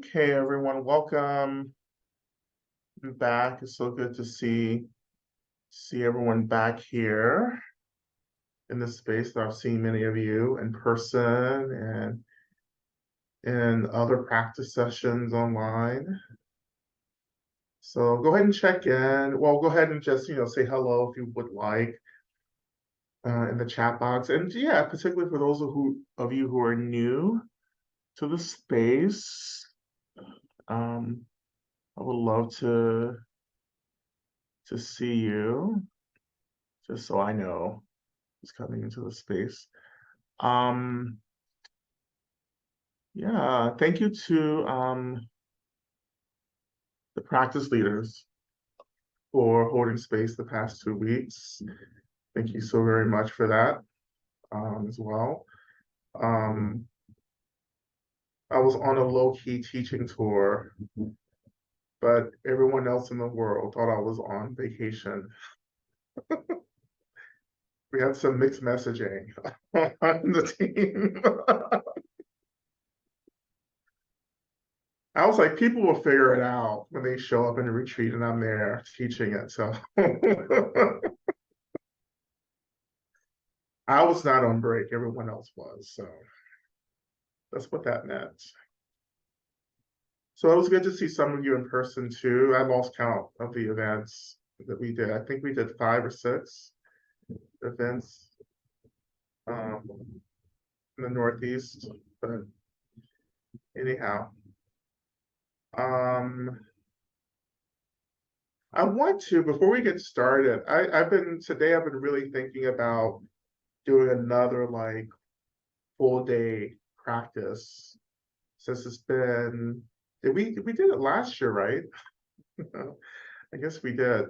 Okay, everyone, welcome back. It's so good to see everyone back here in this space that I've seen many of you in person and in other practice sessions online. So go ahead and check in. Well, go ahead and just, say hello if you would like in the chat box. And yeah, particularly for those of you who are new to the space, I would love to see you, just so I know who's coming into the space. Um, yeah, thank you to the practice leaders for holding space the past 2 weeks. Thank you so very much for that as well. Um, I was on a low-key teaching tour, but everyone else in the world thought I was on vacation. We had some mixed messaging on the team. I was like, people will figure it out when they show up in a retreat and I'm there teaching it. So I was not on break, everyone else was. So that's what that meant. So it was good to see some of you in person too. I lost count of the events that we did. I think we did 5 or 6 events in the Northeast. But anyhow, I want to, before we get started, I've been really thinking about doing another like full day practice since it's been, we did it last year, right? I guess we did.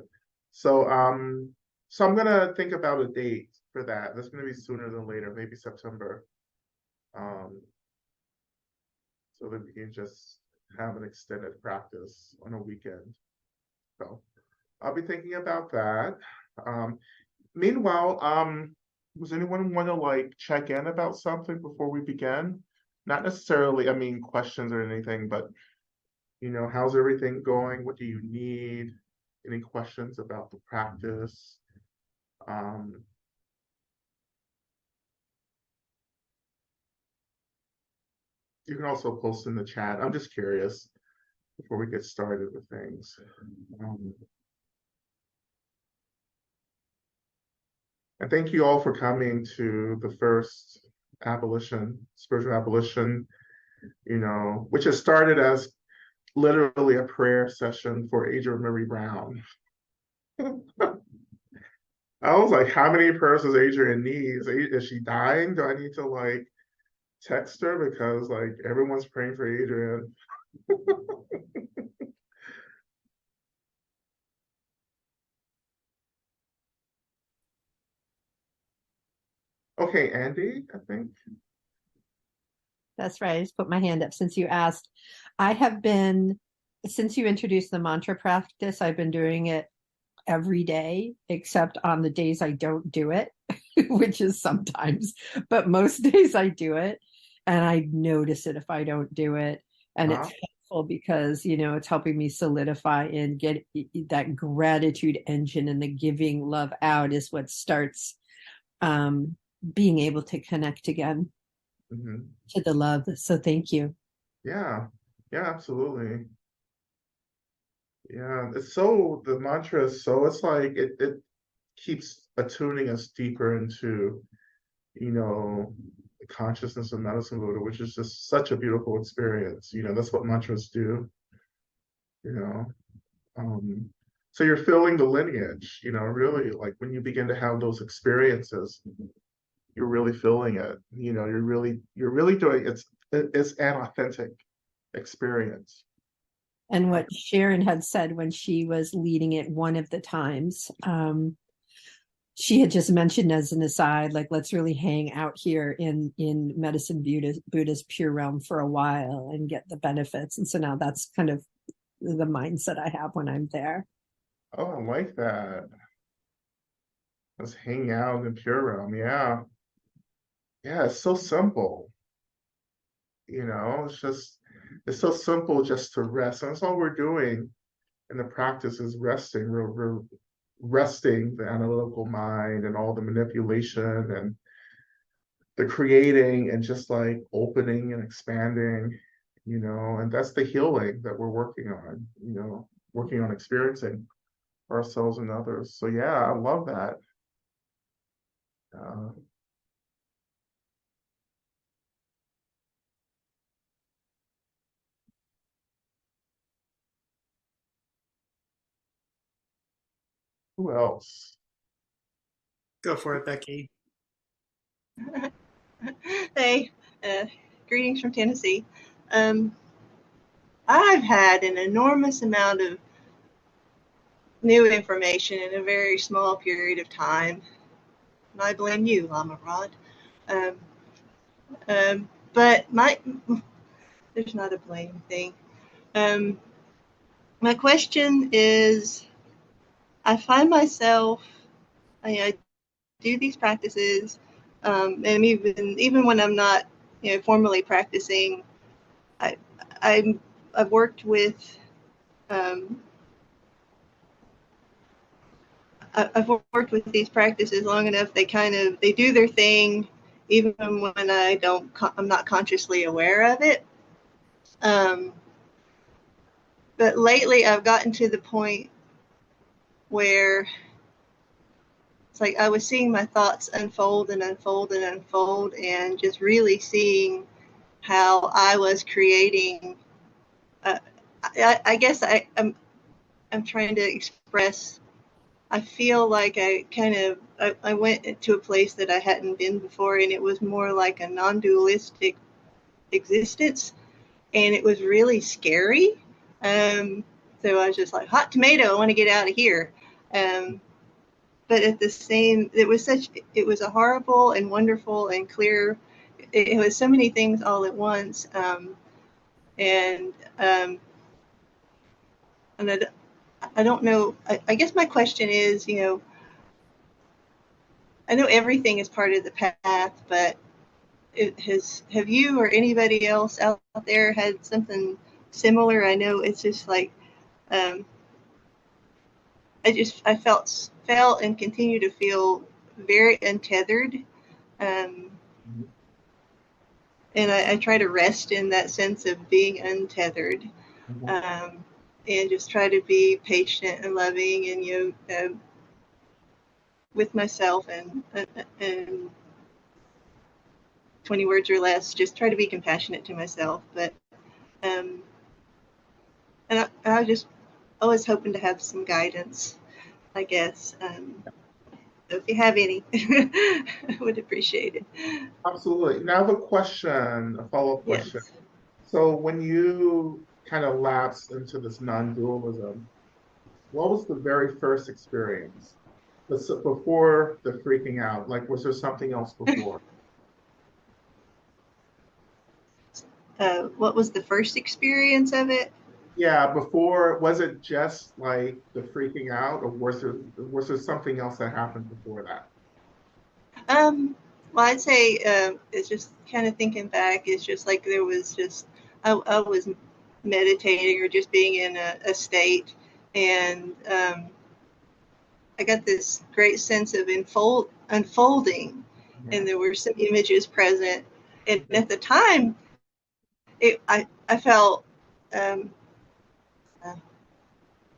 So I'm gonna think about a date for that. That's gonna be sooner than later, maybe September. Um, so that we can just have an extended practice on a weekend. So I'll be thinking about that. Um, Meanwhile, does anyone want to like check in about something before we begin? Not necessarily, I mean, questions or anything, but how's everything going? What do you need? Any questions about the practice? Um, you can also post in the chat. I'm just curious before we get started with things. Um, and thank you all for coming to the first spiritual abolition, which has started as literally a prayer session for Adrienne Marie Brown. I was like, how many prayers does Adrienne need? Is she dying? Do I need to like text her because like everyone's praying for Adrienne? Okay, Andy, I think. That's right. I just put my hand up since you asked. I have been, since you introduced the mantra practice, I've been doing it every day, except on the days I don't do it, which is sometimes, but most days I do it. And I notice it if I don't do it. And it's helpful because, it's helping me solidify and get that gratitude engine, and the giving love out is what starts being able to connect again to the love. So thank you. Yeah, yeah, absolutely. Yeah, the mantra is it's like it keeps attuning us deeper into, the consciousness of medicine Buddha, which is just such a beautiful experience. That's what mantras do, you know. Um, so you're feeling the lineage, really like when you begin to have those experiences, you're really feeling it. You're really doing it's an authentic experience. And what Sharon had said when she was leading it one of the times, she had just mentioned as an aside, like, let's really hang out here in medicine Buddha's pure realm for a while and get the benefits. And so now that's kind of the mindset I have when I'm there. Oh, I like that. Let's hang out in pure realm. Yeah, it's so simple. It's just it's so simple just to rest. And that's all we're doing in the practice is resting. We're resting the analytical mind and all the manipulation and the creating and just like opening and expanding, and that's the healing that we're working on, working on experiencing ourselves and others. So yeah, I love that. Uh, who else? Go for it, Becky. Hey, greetings from Tennessee. I've had an enormous amount of new information in a very small period of time, and I blame you, Lama Rod. Um, but there's not a blame thing. My question is, I find myself, I do these practices, and even when I'm not, formally practicing, I, I've worked with um, I've worked with these practices long enough. They do their thing, even when I'm not consciously aware of it. But lately, I've gotten to the point where it's like I was seeing my thoughts unfold and unfold and unfold, and just really seeing how I was creating. Uh, I guess I'm trying to express. I feel like I went into a place that I hadn't been before, and it was more like a non-dualistic existence, and it was really scary. So I was just like, hot tomato, I want to get out of here. But it was a horrible and wonderful and clear. It was so many things all at once, and um, and I don't know. I guess my question is, I know everything is part of the path, but have you or anybody else out there had something similar? I know it's just like um, I felt and continue to feel very untethered, um, and I try to rest in that sense of being untethered, and just try to be patient and loving and with myself and 20 words or less, just try to be compassionate to myself. But um, and I was hoping to have some guidance, I guess. So if you have any, I would appreciate it. Absolutely. Now I have a follow-up question. Yes. So when you kind of lapsed into this non-dualism, what was the very first experience? Before the freaking out, like was there something else before? What was the first experience of it? Yeah, before, was it just like the freaking out, or was there something else that happened before that? Well, I'd say it's just kind of thinking back. It's just like there was just I was meditating or just being in a state, and I got this great sense of unfolding, Yeah. and there were some images present. And at the time, I felt um, uh,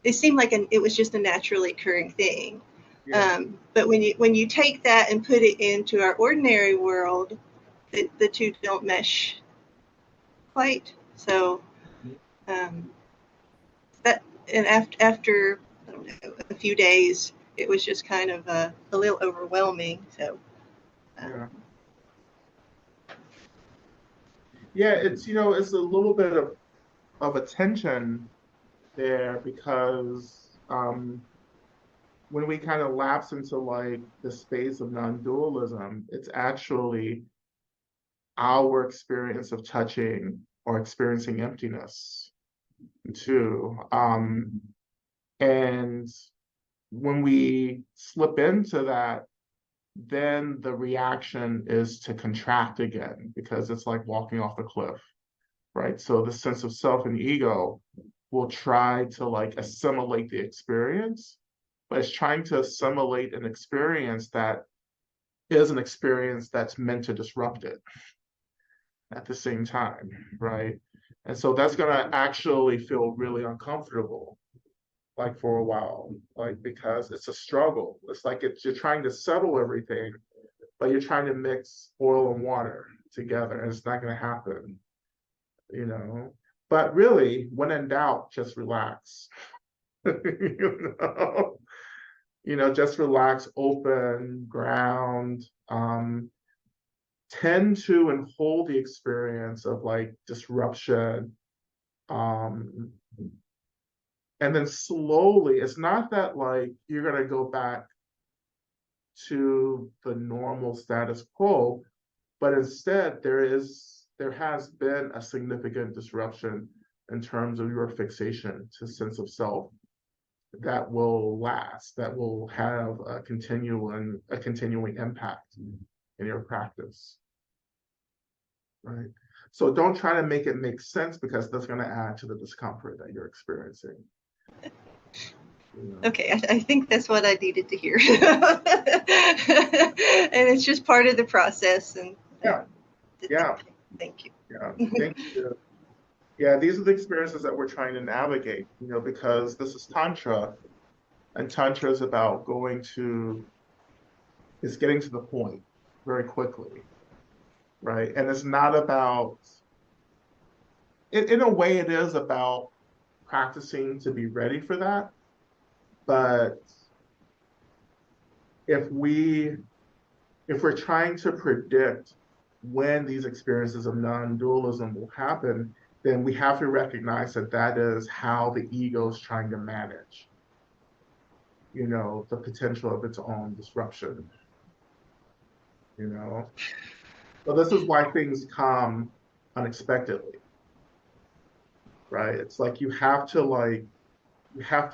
it seemed like it was just a naturally occurring thing. Yeah. But when you take that and put it into our ordinary world, the two don't mesh quite. So um, that and after I don't know, a few days, it was just kind of a little overwhelming. So Yeah. Yeah, it's a little bit of a tension there because when we kind of lapse into like the space of non-dualism, it's actually our experience of touching or experiencing emptiness too. And when we slip into that, then the reaction is to contract again because it's like walking off a cliff. right? So the sense of self and ego will try to like assimilate the experience, but it's trying to assimilate an experience that is an experience that's meant to disrupt it at the same time, right? And so that's going to actually feel really uncomfortable, like for a while, like because it's a struggle. It's like you're trying to settle everything, but you're trying to mix oil and water together, and it's not going to happen, you know. But really, when in doubt, just relax. you know, just relax, open, ground. Tend to and hold the experience of like disruption, um, and then slowly. It's not that like you're gonna go back to the normal status quo, but instead there has been a significant disruption in terms of your fixation to sense of self that will last, that will have a continuing impact in your practice, right? So don't try to make it make sense, because that's going to add to the discomfort that you're experiencing. Okay, I think that's what I needed to hear. And it's just part of the process. And Yeah. Thank you. Yeah, thank you. Yeah, these are the experiences that we're trying to navigate, because this is Tantra, and Tantra is about getting to the point very quickly, right? And it's not about, in a way, it is about practicing to be ready for that. But if we're trying to predict when these experiences of non-dualism will happen, then we have to recognize that that is how the ego is trying to manage, the potential of its own disruption, So this is why things come unexpectedly, right? It's like you have to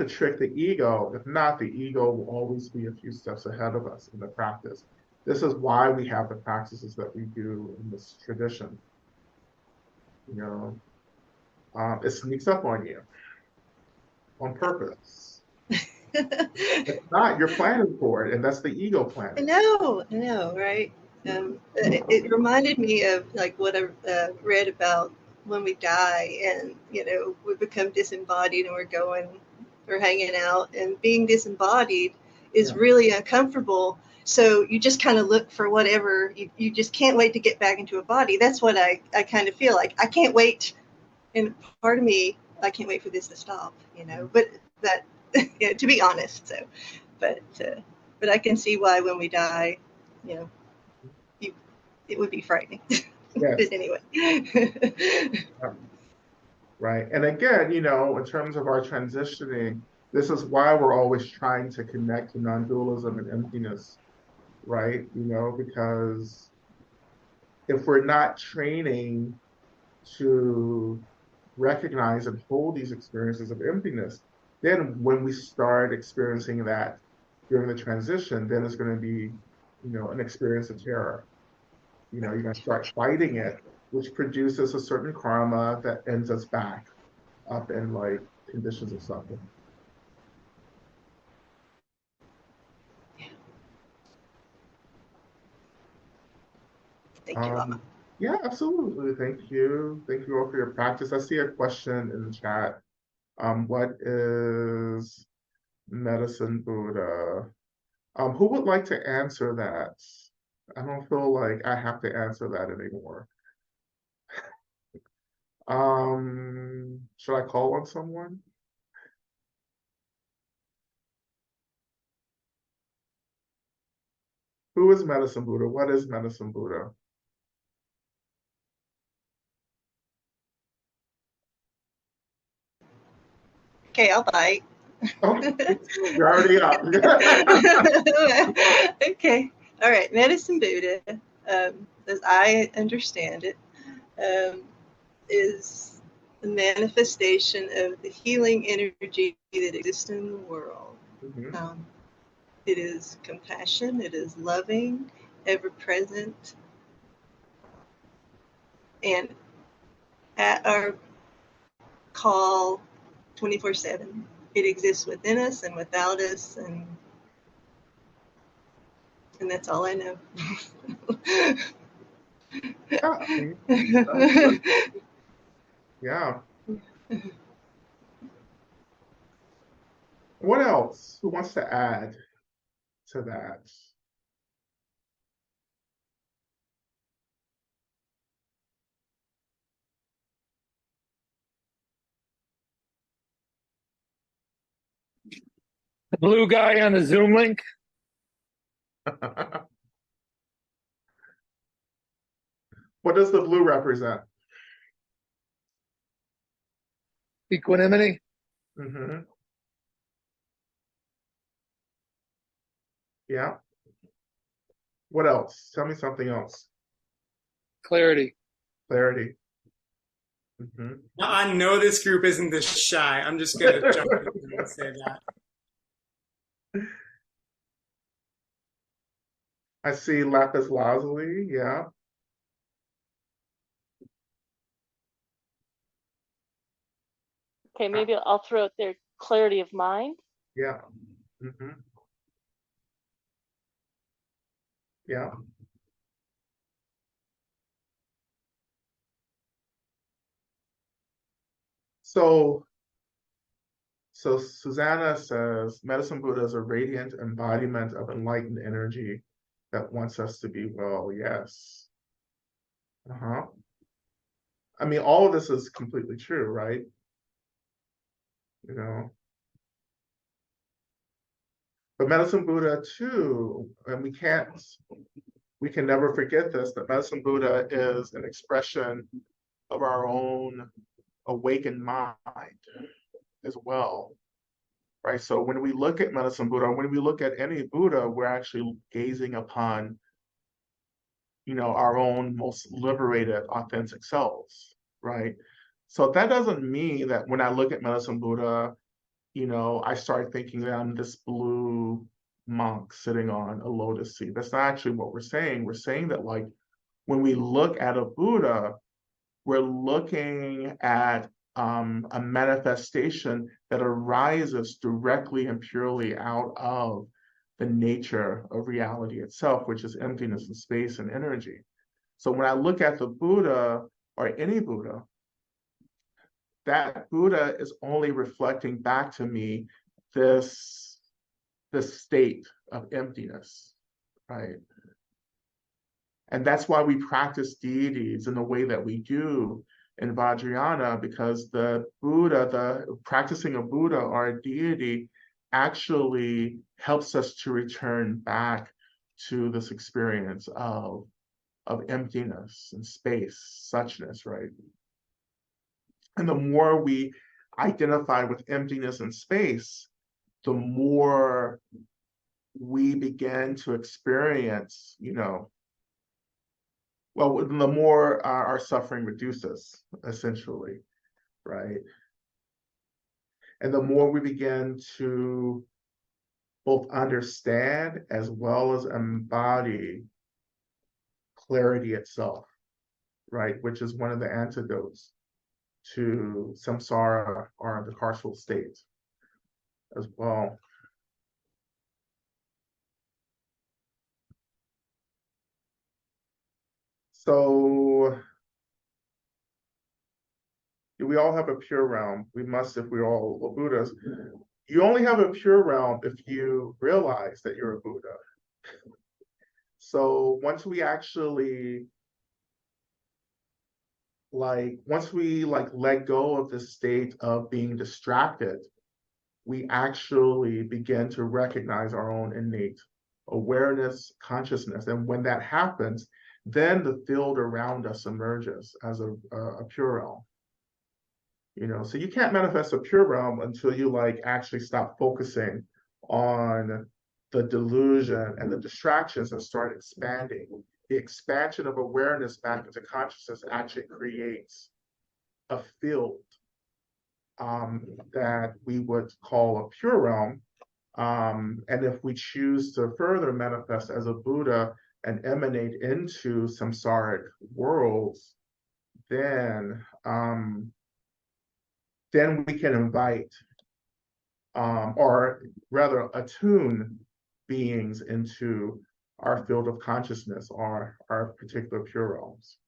trick the ego. If not, the ego will always be a few steps ahead of us in the practice. This is why we have the practices that we do in this tradition. It sneaks up on you on purpose. It's not, you're planning for it, and that's the ego planning. I know, right? It reminded me of like what I read about when we die, and we become disembodied, and we're hanging out, and being disembodied is really uncomfortable. So you just kind of look for whatever, you just can't wait to get back into a body. That's what I kind of feel like. I can't wait, and part of me, I can't wait for this to stop, but that, to be honest. So, but I can see why when we die, it would be frightening. Yes. But anyway. Right. And again, in terms of our transitioning, this is why we're always trying to connect to non-dualism and emptiness, right? Because if we're not training to recognize and hold these experiences of emptiness, then when we start experiencing that during the transition, then it's going to be, an experience of terror. You're going to start fighting it, which produces a certain karma that ends us back up in like conditions of suffering. Thank you, Lama. Yeah, absolutely. Thank you. Thank you all for your practice. I see a question in the chat. What is medicine Buddha? Who would like to answer that? I don't feel like I have to answer that anymore. Should I call on someone? Who is medicine Buddha? What is medicine Buddha? Okay, I'll bite. Oh, you're already up. Okay. All right. Medicine Buddha, as I understand it, is the manifestation of the healing energy that exists in the world. Mm-hmm. It is compassion. It is loving, ever present, and at our call 24/7. It exists within us and without us, and that's all I know. Yeah, I mean, that's good. Yeah. What else? Who wants to add to that? The blue guy on the Zoom link. What does the blue represent? Equanimity. Mm-hmm. Yeah. What else? Tell me something else. Clarity. Clarity. Mm-hmm. Now, I know this group isn't this shy. I'm just going to jump in and say that. I see lapis lazuli. Yeah. Okay, maybe I'll throw out there clarity of mind. Yeah. Mm-hmm. Yeah. So Susanna says, Medicine Buddha is a radiant embodiment of enlightened energy that wants us to be well. Yes. Uh-huh. I mean, all of this is completely true, right? You know, but Medicine Buddha too, and we can never forget this, that Medicine Buddha is an expression of our own awakened mind as well, right? So when we look at Medicine Buddha, when we look at any Buddha, we're actually gazing upon, our own most liberated, authentic selves, right? So that doesn't mean that when I look at Medicine Buddha, I start thinking that I'm this blue monk sitting on a lotus seat. That's not actually what we're saying. We're saying that, like, when we look at a Buddha, we're looking at a manifestation that arises directly and purely out of the nature of reality itself, which is emptiness and space and energy. So when I look at the Buddha or any Buddha, that Buddha is only reflecting back to me this state of emptiness, right? And that's why we practice deities in the way that we do in Vajrayana, because the Buddha, the practicing a Buddha or a deity actually helps us to return back to this experience of emptiness and space, suchness, right? And the more we identify with emptiness and space, the more we begin to experience, the more our suffering reduces, essentially, right? And the more we begin to both understand as well as embody clarity itself, right? Which is one of the antidotes to samsara or the carceral state as well. So, do we all have a pure realm? We must if we're all Buddhas. You only have a pure realm if you realize that you're a Buddha. So once we actually let go of the state of being distracted, we actually begin to recognize our own innate awareness, consciousness. And when that happens, then the field around us emerges as a pure realm. So you can't manifest a pure realm until you actually stop focusing on the delusion and the distractions and start expanding. The expansion of awareness back into consciousness actually creates a field that we would call a pure realm. And if we choose to further manifest as a Buddha and emanate into samsaric worlds, then we can invite, or rather attune beings into our field of consciousness, or our particular pure realms.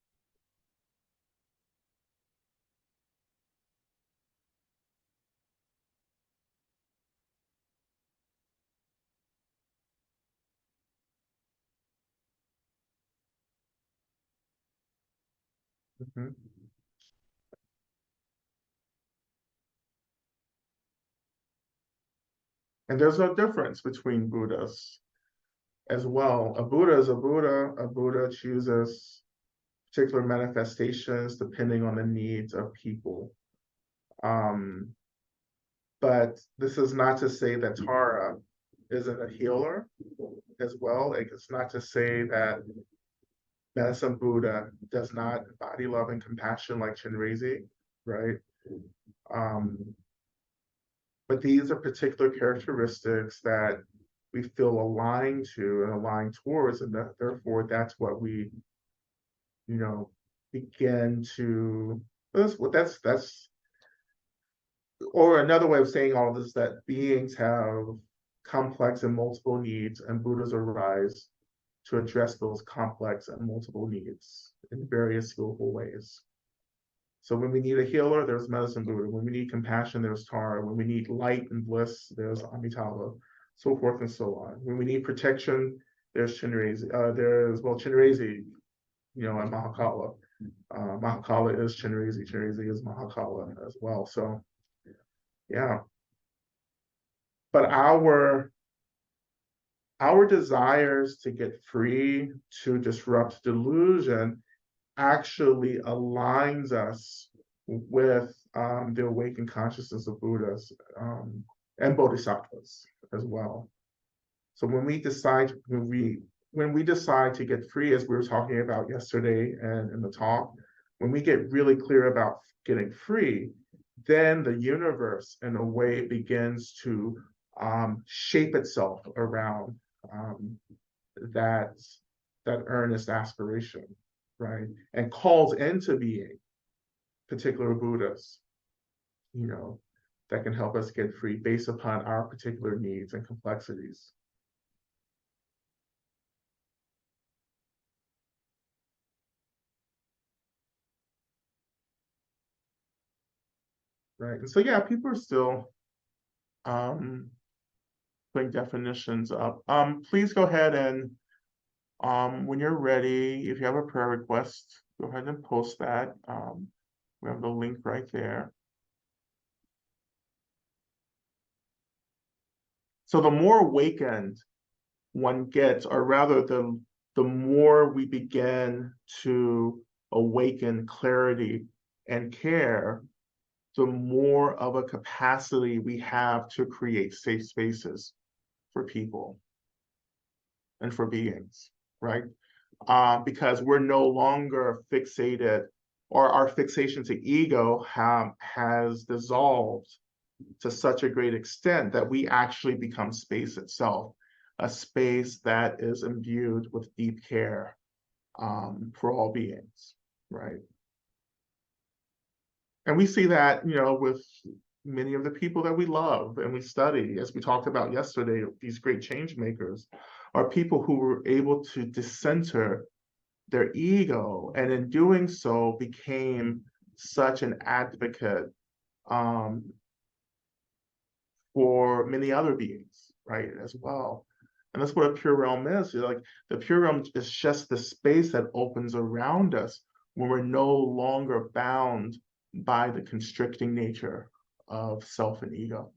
Mhm. And there's a difference between Buddhas as well. A Buddha is a Buddha. A Buddha chooses particular manifestations depending on the needs of people. But this is not to say that Tara isn't a healer as well. Like, it's not to say that Medicine Buddha does not embody love and compassion like Chenrezig, right? But these are particular characteristics that we feel aligned to and aligned towards, and that, therefore that's what we, begin to. That's or another way of saying all of this is that beings have complex and multiple needs, and Buddhas arise to address those complex and multiple needs in various skillful ways. So when we need a healer, there's Medicine Buddha. When we need compassion, there's Tara. When we need light and bliss, there's Amitabha, so forth and so on. When we need protection, there's Chenrezig. Chenrezig, and Mahakala. Mahakala is Chenrezig. Chenrezig is Mahakala as well. So, yeah. But our desires to get free, to disrupt delusion, actually aligns us with the awakened consciousness of Buddhas and Bodhisattvas as well. So when we decide to get free, as we were talking about yesterday and in the talk, when we get really clear about getting free, then the universe in a way begins to shape itself around that earnest aspiration, right? And calls into being particular Buddhas, that can help us get free based upon our particular needs and complexities. Right. And so, yeah, people are still putting definitions up. Please go ahead and when you're ready, if you have a prayer request, go ahead and post that. We have the link right there. So the more awakened one gets, or rather the more we begin to awaken clarity and care, the more of a capacity we have to create safe spaces for people and for beings, right? Because we're no longer fixated, or our fixation to ego has dissolved to such a great extent that we actually become space itself, a space that is imbued with deep care for all beings, right? And we see that, with many of the people that we love and we study, as we talked about yesterday, these great change makers are people who were able to decenter their ego, and in doing so became such an advocate for many other beings, right, as well. And that's what a pure realm is. Like, the pure realm is just the space that opens around us when we're no longer bound by the constricting nature of self and ego.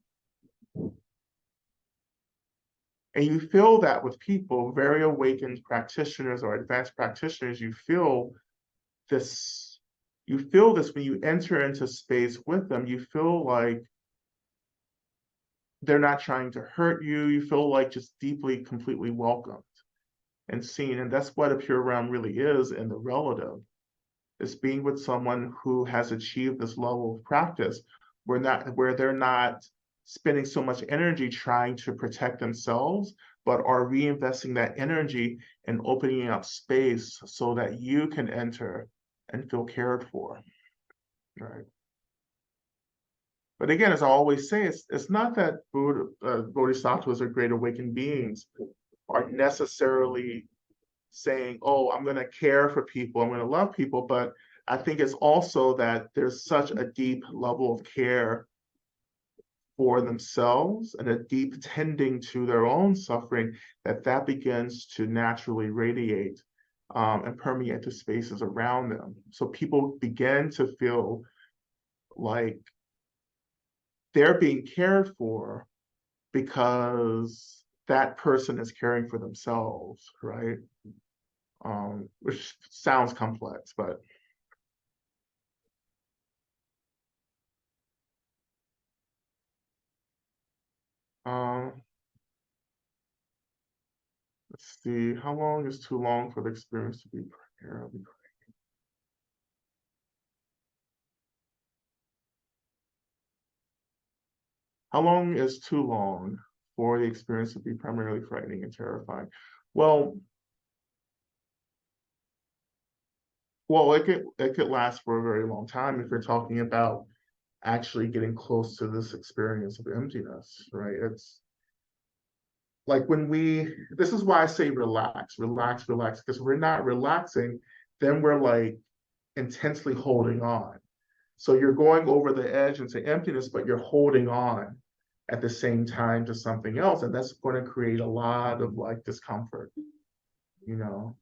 And you feel that with people, very awakened practitioners or advanced practitioners, you feel this when you enter into space with them. You feel like they're not trying to hurt you. You feel like just deeply, completely welcomed and seen. And that's what a pure realm really is in the relative. It's being with someone who has achieved this level of practice where they're not spending so much energy trying to protect themselves, but are reinvesting that energy and opening up space so that you can enter and feel cared for, right? But again, as I always say, it's not that bodhisattvas or great awakened beings are necessarily saying, oh, I'm going to care for people, I'm going to love people, but I think it's also that there's such a deep level of care for themselves and a deep tending to their own suffering that begins to naturally radiate and permeate the spaces around them. So people begin to feel like they're being cared for because that person is caring for themselves, right? Which sounds complex, but let's see, how long is too long for the experience to be primarily? How long is too long for the experience to be primarily frightening and terrifying? Well, it could last for a very long time if you're talking about actually getting close to this experience of emptiness, right? It's like this is why I say relax, relax, relax, because we're not relaxing, then we're like intensely holding on. So you're going over the edge into emptiness, but you're holding on at the same time to something else. And that's going to create a lot of like discomfort, you know.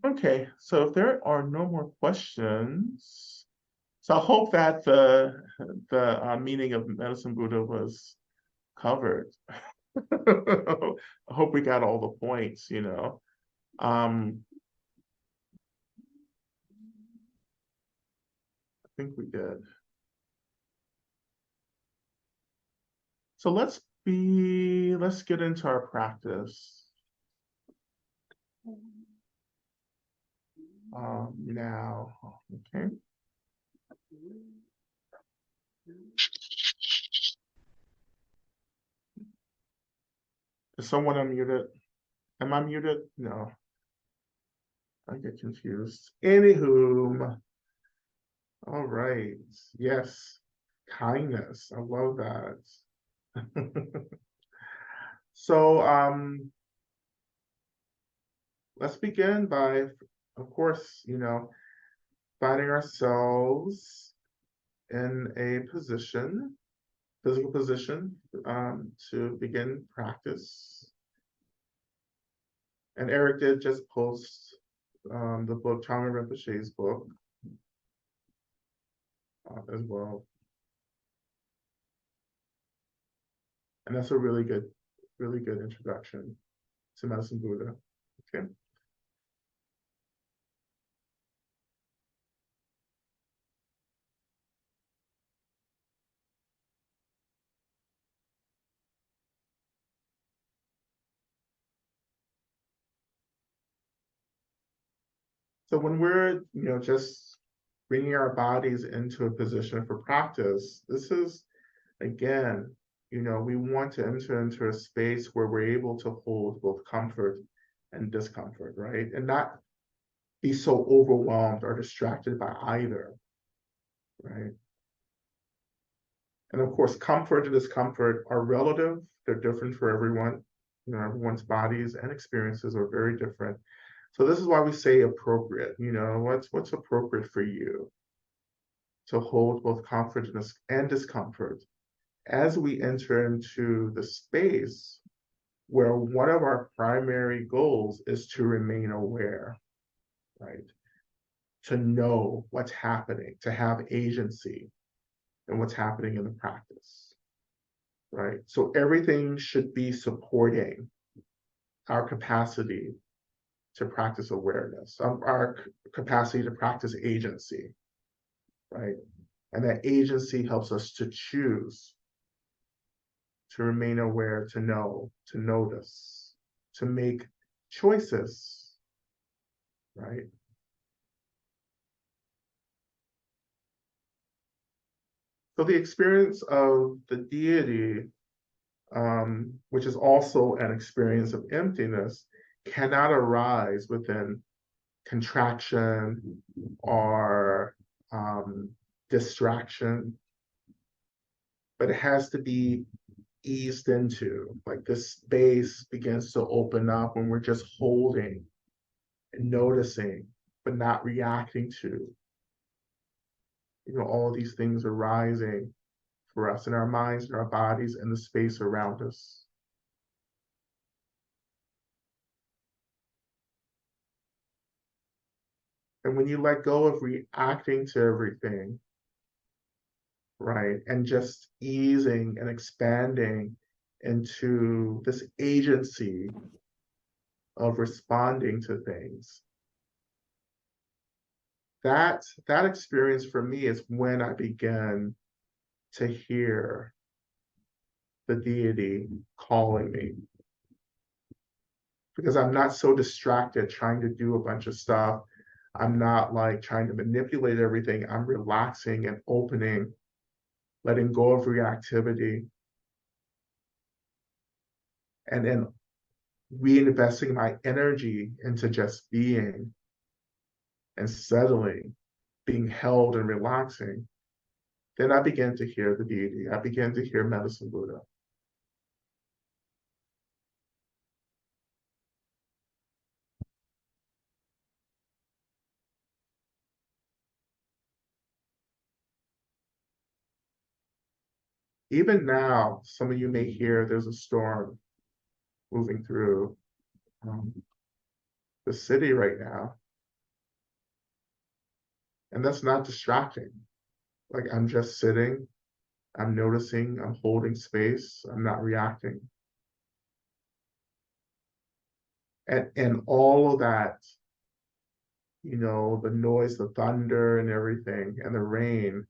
Okay, so if there are no more questions, so I hope that the meaning of Medicine Buddha was covered. I hope we got all the points, you know. I think we did. So let's get into our practice. Now, okay. Is someone unmuted? Am I muted? No. I get confused. Anywho, all right. Yes, kindness. I love that. So, let's begin by, of course, you know, finding ourselves in a position, physical position, to begin practice. And Eric did just post the book, Chama Rinpoche's book, as well. And that's a really good introduction to Medicine Buddha. Okay. So when we're, you know, just bringing our bodies into a position for practice, this is, again, you know, we want to enter into a space where we're able to hold both comfort and discomfort, right? And not be so overwhelmed or distracted by either, right? And of course, comfort and discomfort are relative. They're different for everyone. You know, everyone's bodies and experiences are very different. So this is why we say appropriate. You know, what's appropriate for you to hold both comfort and discomfort as we enter into the space where one of our primary goals is to remain aware, right? To know what's happening, to have agency in what's happening in the practice, right? So everything should be supporting our capacity to practice awareness, our capacity to practice agency, right? And that agency helps us to choose, to remain aware, to know, to notice, to make choices, right? So the experience of the deity, which is also an experience of emptiness, cannot arise within contraction or distraction, but it has to be eased into. Like this space begins to open up when we're just holding and noticing, but not reacting to. All of these things arising for us in our minds, in our bodies, and the space around us. And when you let go of reacting to everything, right, and just easing and expanding into this agency of responding to things, that experience for me is when I began to hear the deity calling me. Because I'm not so distracted trying to do a bunch of stuff. I'm not like trying to manipulate everything. I'm relaxing and opening, letting go of reactivity, and then reinvesting my energy into just being and settling, being held and relaxing. Then I began to hear the deity. I began to hear Medicine Buddha. Even now, some of you may hear there's a storm moving through the city right now. And that's not distracting. Like I'm just sitting, I'm noticing, I'm holding space, I'm not reacting. And all of that, the noise, the thunder and everything, and the rain,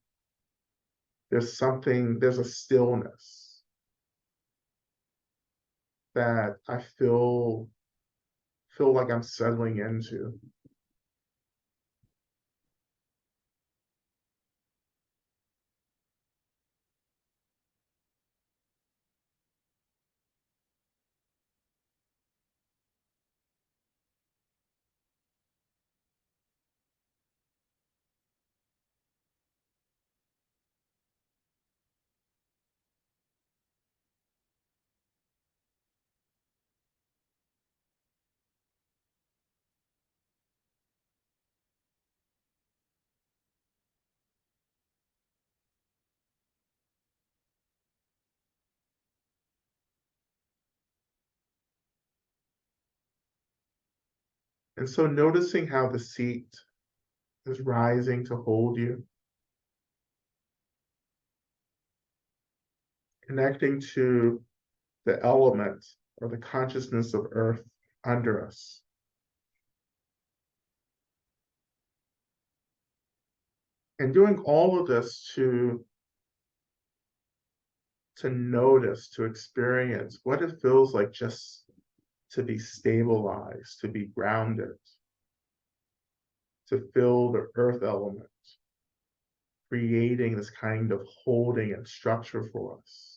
there's a stillness that I feel like I'm settling into. And so noticing how the seat is rising to hold you, connecting to the element or the consciousness of earth under us. And doing all of this to notice, to experience what it feels like just to be stabilized, to be grounded, to feel the earth element, creating this kind of holding and structure for us.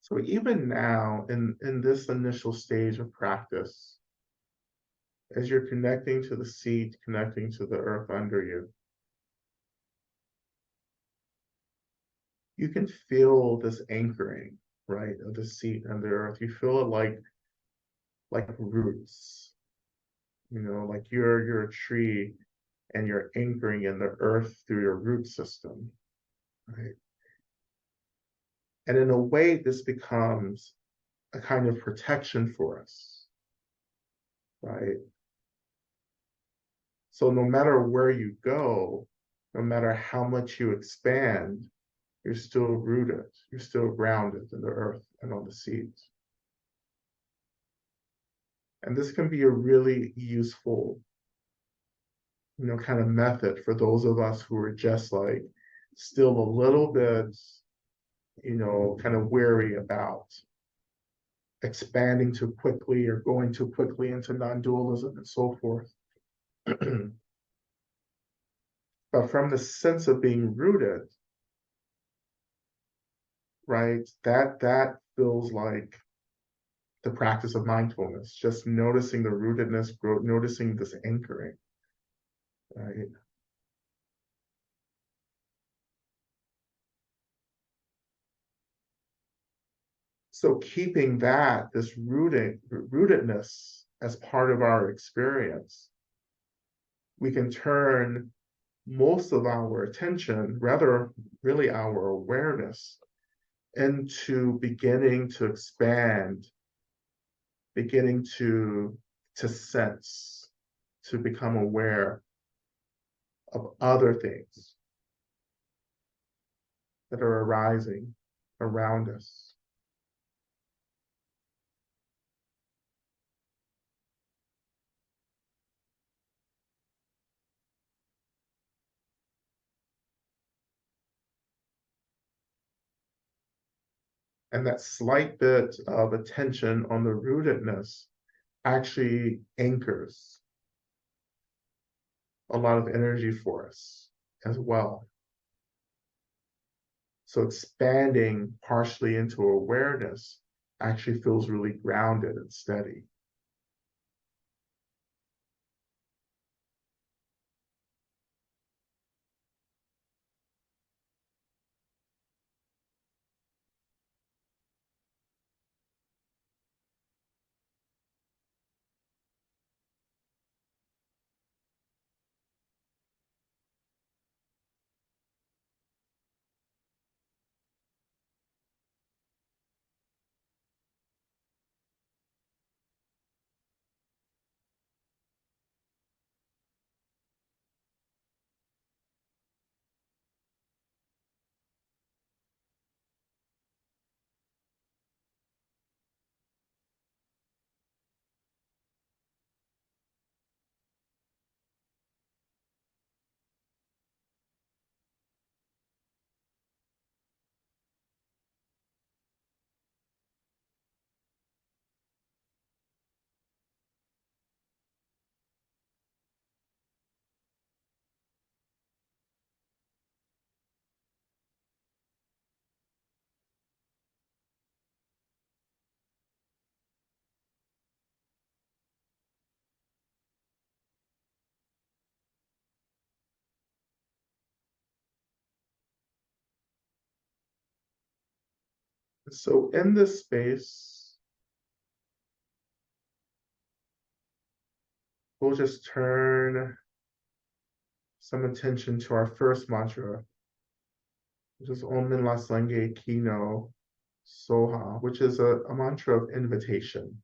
So even now, in this initial stage of practice, as you're connecting to the seat, connecting to the earth under you, you can feel this anchoring, right, of the seat and the earth. You feel it like roots, like you're a tree and you're anchoring in the earth through your root system, right? And in a way, this becomes a kind of protection for us, right? So no matter where you go, no matter how much you expand, you're still rooted, you're still grounded in the earth and on the seat. And this can be a really useful, kind of method for those of us who are just like still a little bit, kind of wary about expanding too quickly or going too quickly into non-dualism and so forth. But from the sense of being rooted, right, that feels like the practice of mindfulness, just noticing the rootedness, noticing this anchoring, right? So keeping this rootedness as part of our experience, we can turn most of our attention, rather really our awareness, into beginning to expand, beginning to sense, to become aware of other things that are arising around us. And that slight bit of attention on the rootedness actually anchors a lot of energy for us as well. So expanding partially into awareness actually feels really grounded and steady. So in this space, we'll just turn some attention to our first mantra, which is Om Min La Sangye Kino Soha, which is a mantra of invitation.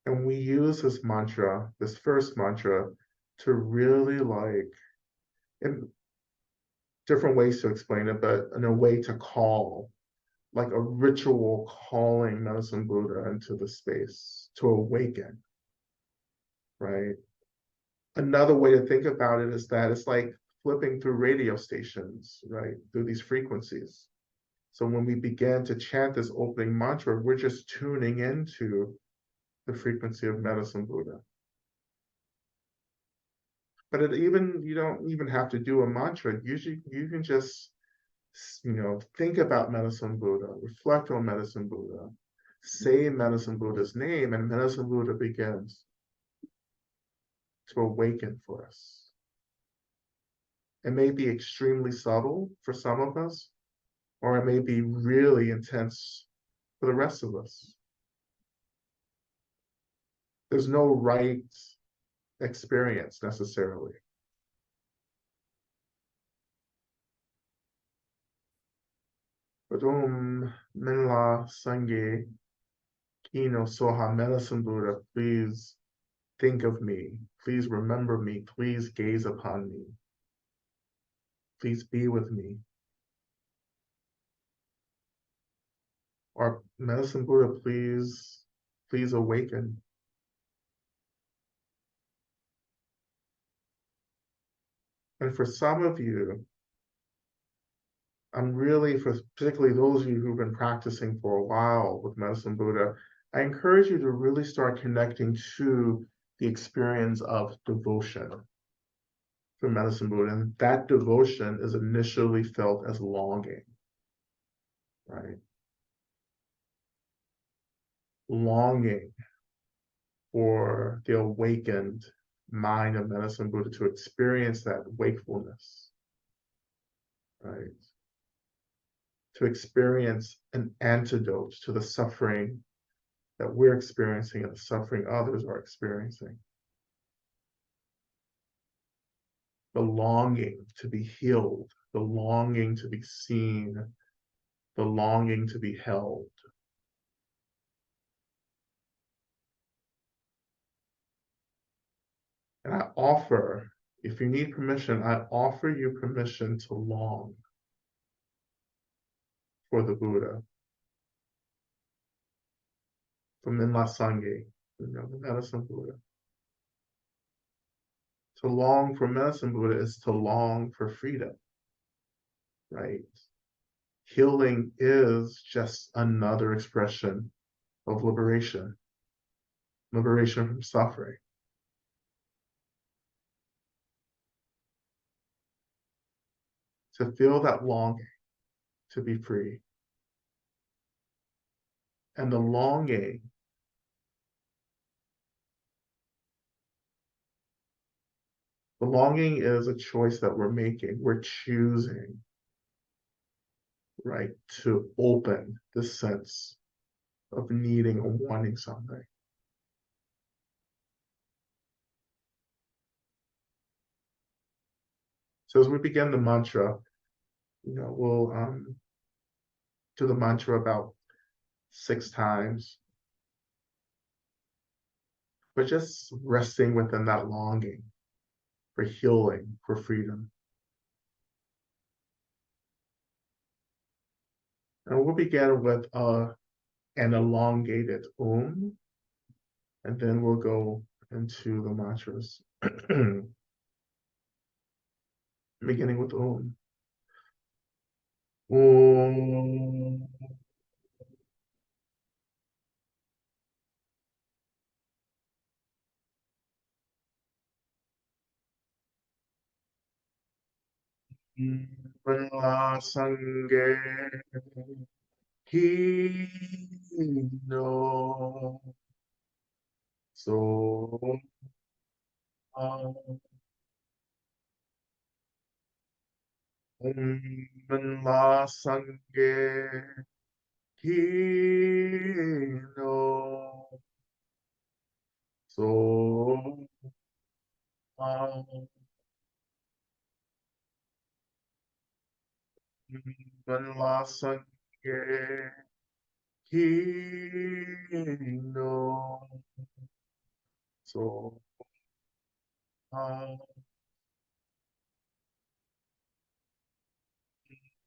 And we use this mantra, this first mantra, to really in different ways to explain it, but in a way to call, like a ritual calling Medicine Buddha into the space to awaken, right? Another way to think about it is that it's like flipping through radio stations, right? Through these frequencies. So when we begin to chant this opening mantra, we're just tuning into the frequency of Medicine Buddha. But you don't even have to do a mantra. Usually you can just think about Medicine Buddha, reflect on Medicine Buddha, say Medicine Buddha's name, and Medicine Buddha begins to awaken for us. It may be extremely subtle for some of us, or it may be really intense for the rest of us. There's no right experience necessarily. But Minla Sange Kino Soha Medicine Buddha, please think of me. Please remember me. Please gaze upon me. Please be with me. Or Medicine Buddha, please awaken. And for some of you, particularly those of you who've been practicing for a while with Medicine Buddha, I encourage you to really start connecting to the experience of devotion for Medicine Buddha. And that devotion is initially felt as longing, right? Longing for the awakened mind of Medicine Buddha to experience that wakefulness, right? To experience an antidote to the suffering that we're experiencing and the suffering others are experiencing. The longing to be healed, the longing to be seen, the longing to be held. And I offer, if you need permission, I offer you permission to long for the Buddha. From Minla Sangye, the Medicine Buddha. To long for Medicine Buddha is to long for freedom, right? Healing is just another expression of liberation from suffering. To feel that longing to be free. And the longing is a choice that we're making. We're choosing, right, to open this sense of needing or wanting something. So as we begin the mantra, we'll do the mantra about 6 times. But just resting within that longing for healing, for freedom. And we'll begin with an elongated Om, and then we'll go into the mantras. Beginning with Om. Om. Manla Sange Hino So Manla Sange Hino So Manla Sange Hino So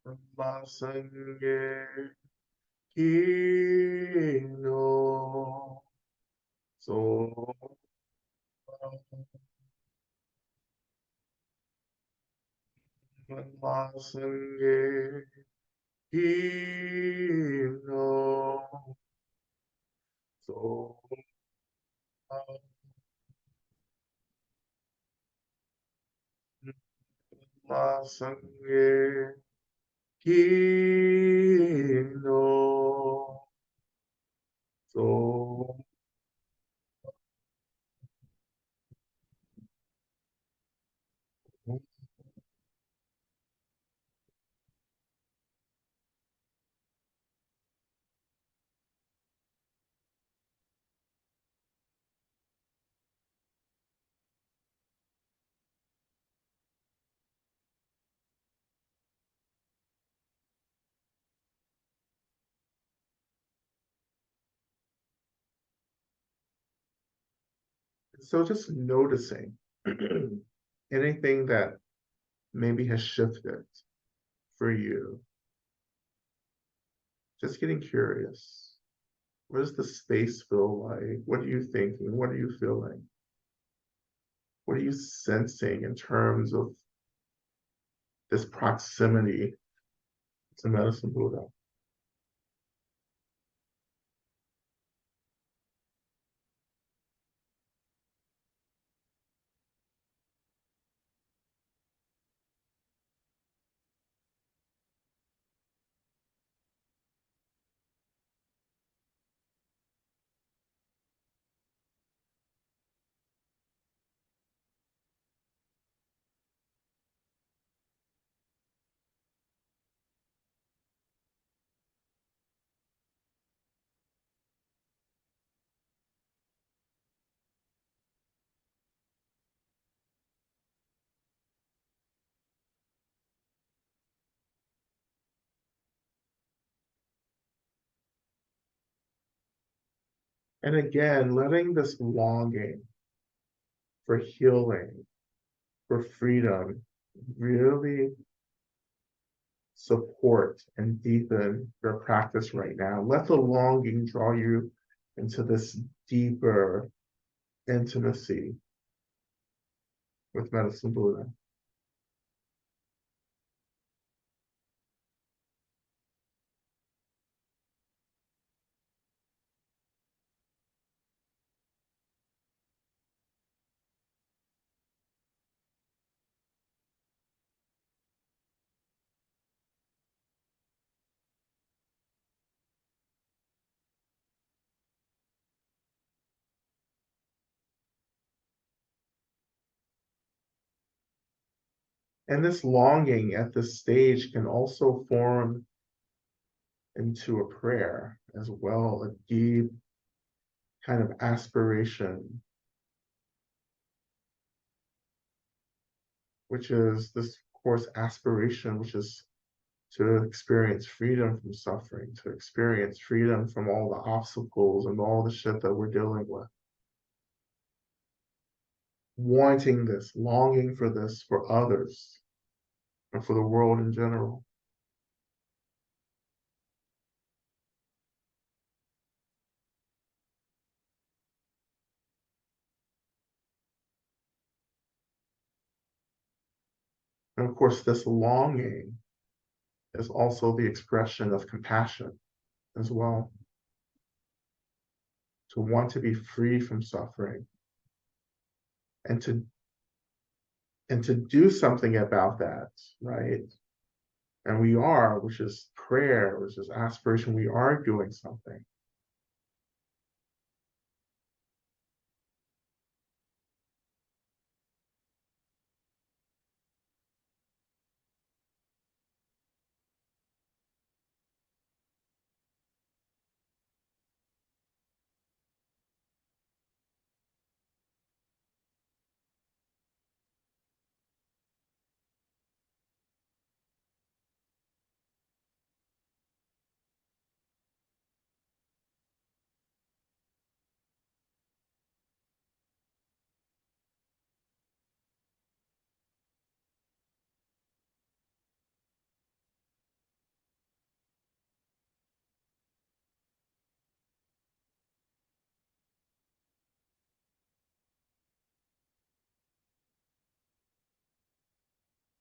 Manla Sange Hino So Manla Sange Hino So Manla Sange kingdom. So so just noticing anything that maybe has shifted for you. Just getting curious. What does the space feel like? What are you thinking? What are you feeling? What are you sensing in terms of this proximity to Medicine Buddha? And again, letting this longing for healing, for freedom, really support and deepen your practice right now. Let the longing draw you into this deeper intimacy with Medicine Buddha. And this longing at this stage can also form into a prayer as well, a deep kind of aspiration, which is this course aspiration, which is to experience freedom from suffering, to experience freedom from all the obstacles and all the shit that we're dealing with. Wanting this, longing for this for others and for the world in general. And of course, this longing is also the expression of compassion as well. To want to be free from suffering and to do something about that, right? And we are, which is prayer, which is aspiration, we are doing something.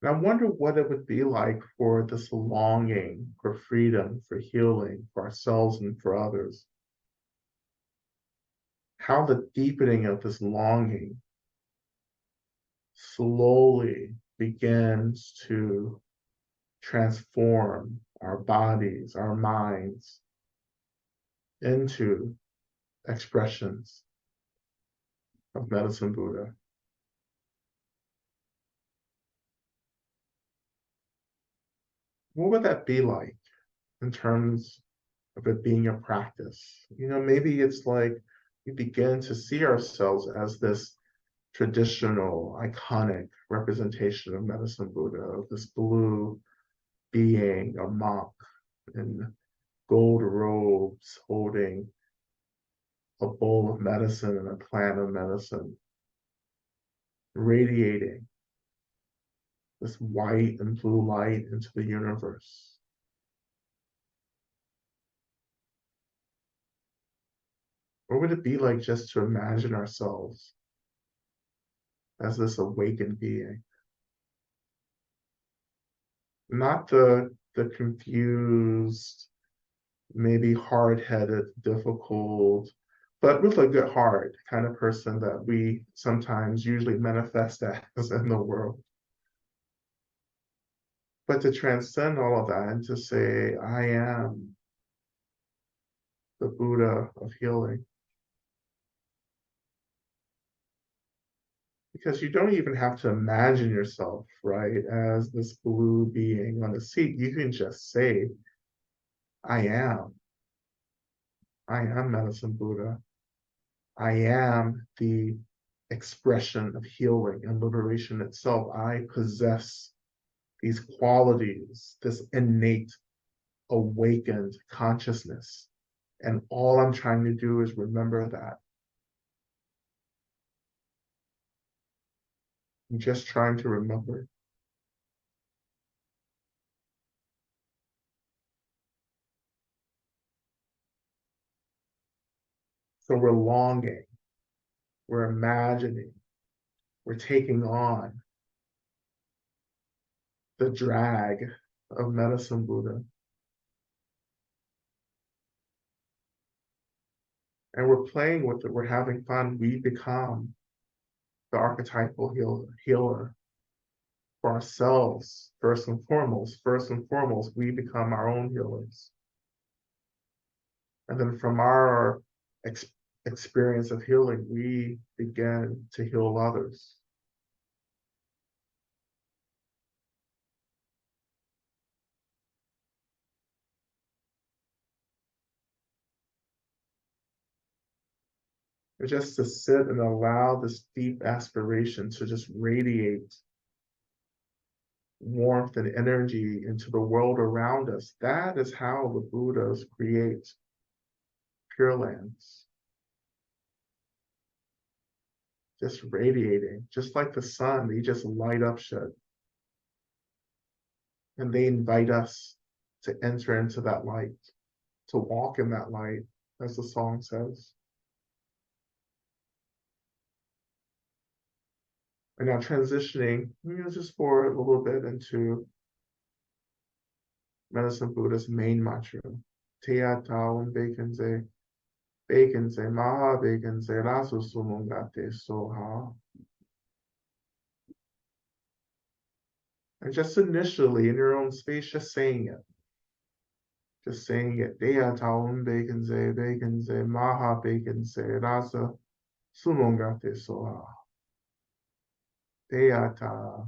And I wonder what it would be like for this longing for freedom, for healing, for ourselves and for others. How the deepening of this longing slowly begins to transform our bodies, our minds into expressions of Medicine Buddha. What would that be like in terms of it being a practice? Maybe it's like we begin to see ourselves as this traditional, iconic representation of Medicine Buddha, of this blue being, a monk in gold robes holding a bowl of medicine and a plant of medicine, radiating this white and blue light into the universe. What would it be like just to imagine ourselves as this awakened being? Not the confused, maybe hard-headed, difficult, but with a good heart kind of person that we sometimes usually manifest as in the world. But to transcend all of that and to say, I am the Buddha of healing. Because you don't even have to imagine yourself, right, as this blue being on a seat. You can just say, I am. I am Medicine Buddha. I am the expression of healing and liberation itself. I possess these qualities, this innate, awakened consciousness. And all I'm trying to do is remember that. I'm just trying to remember. So we're longing, we're imagining, we're taking on the drag of Medicine Buddha. And we're playing with it, we're having fun. We become the archetypal healer for ourselves, first and foremost. First and foremost, we become our own healers. And then from our experience of healing, we begin to heal others. And just to sit and allow this deep aspiration to just radiate warmth and energy into the world around us. That is how the Buddhas create Pure Lands. Just radiating, just like the sun, they just light up shit. And they invite us to enter into that light, to walk in that light, as the song says. And now transitioning, just for a little bit into Medicine Buddha's main mantra. Tea taum bekenze, bekenze, maha bekenze, rasu sumungate soha. And just initially in your own space, just saying it. Just saying it. Tea taum bekenze, bekenze, maha bekenze, rasu sumungate soha. Teata,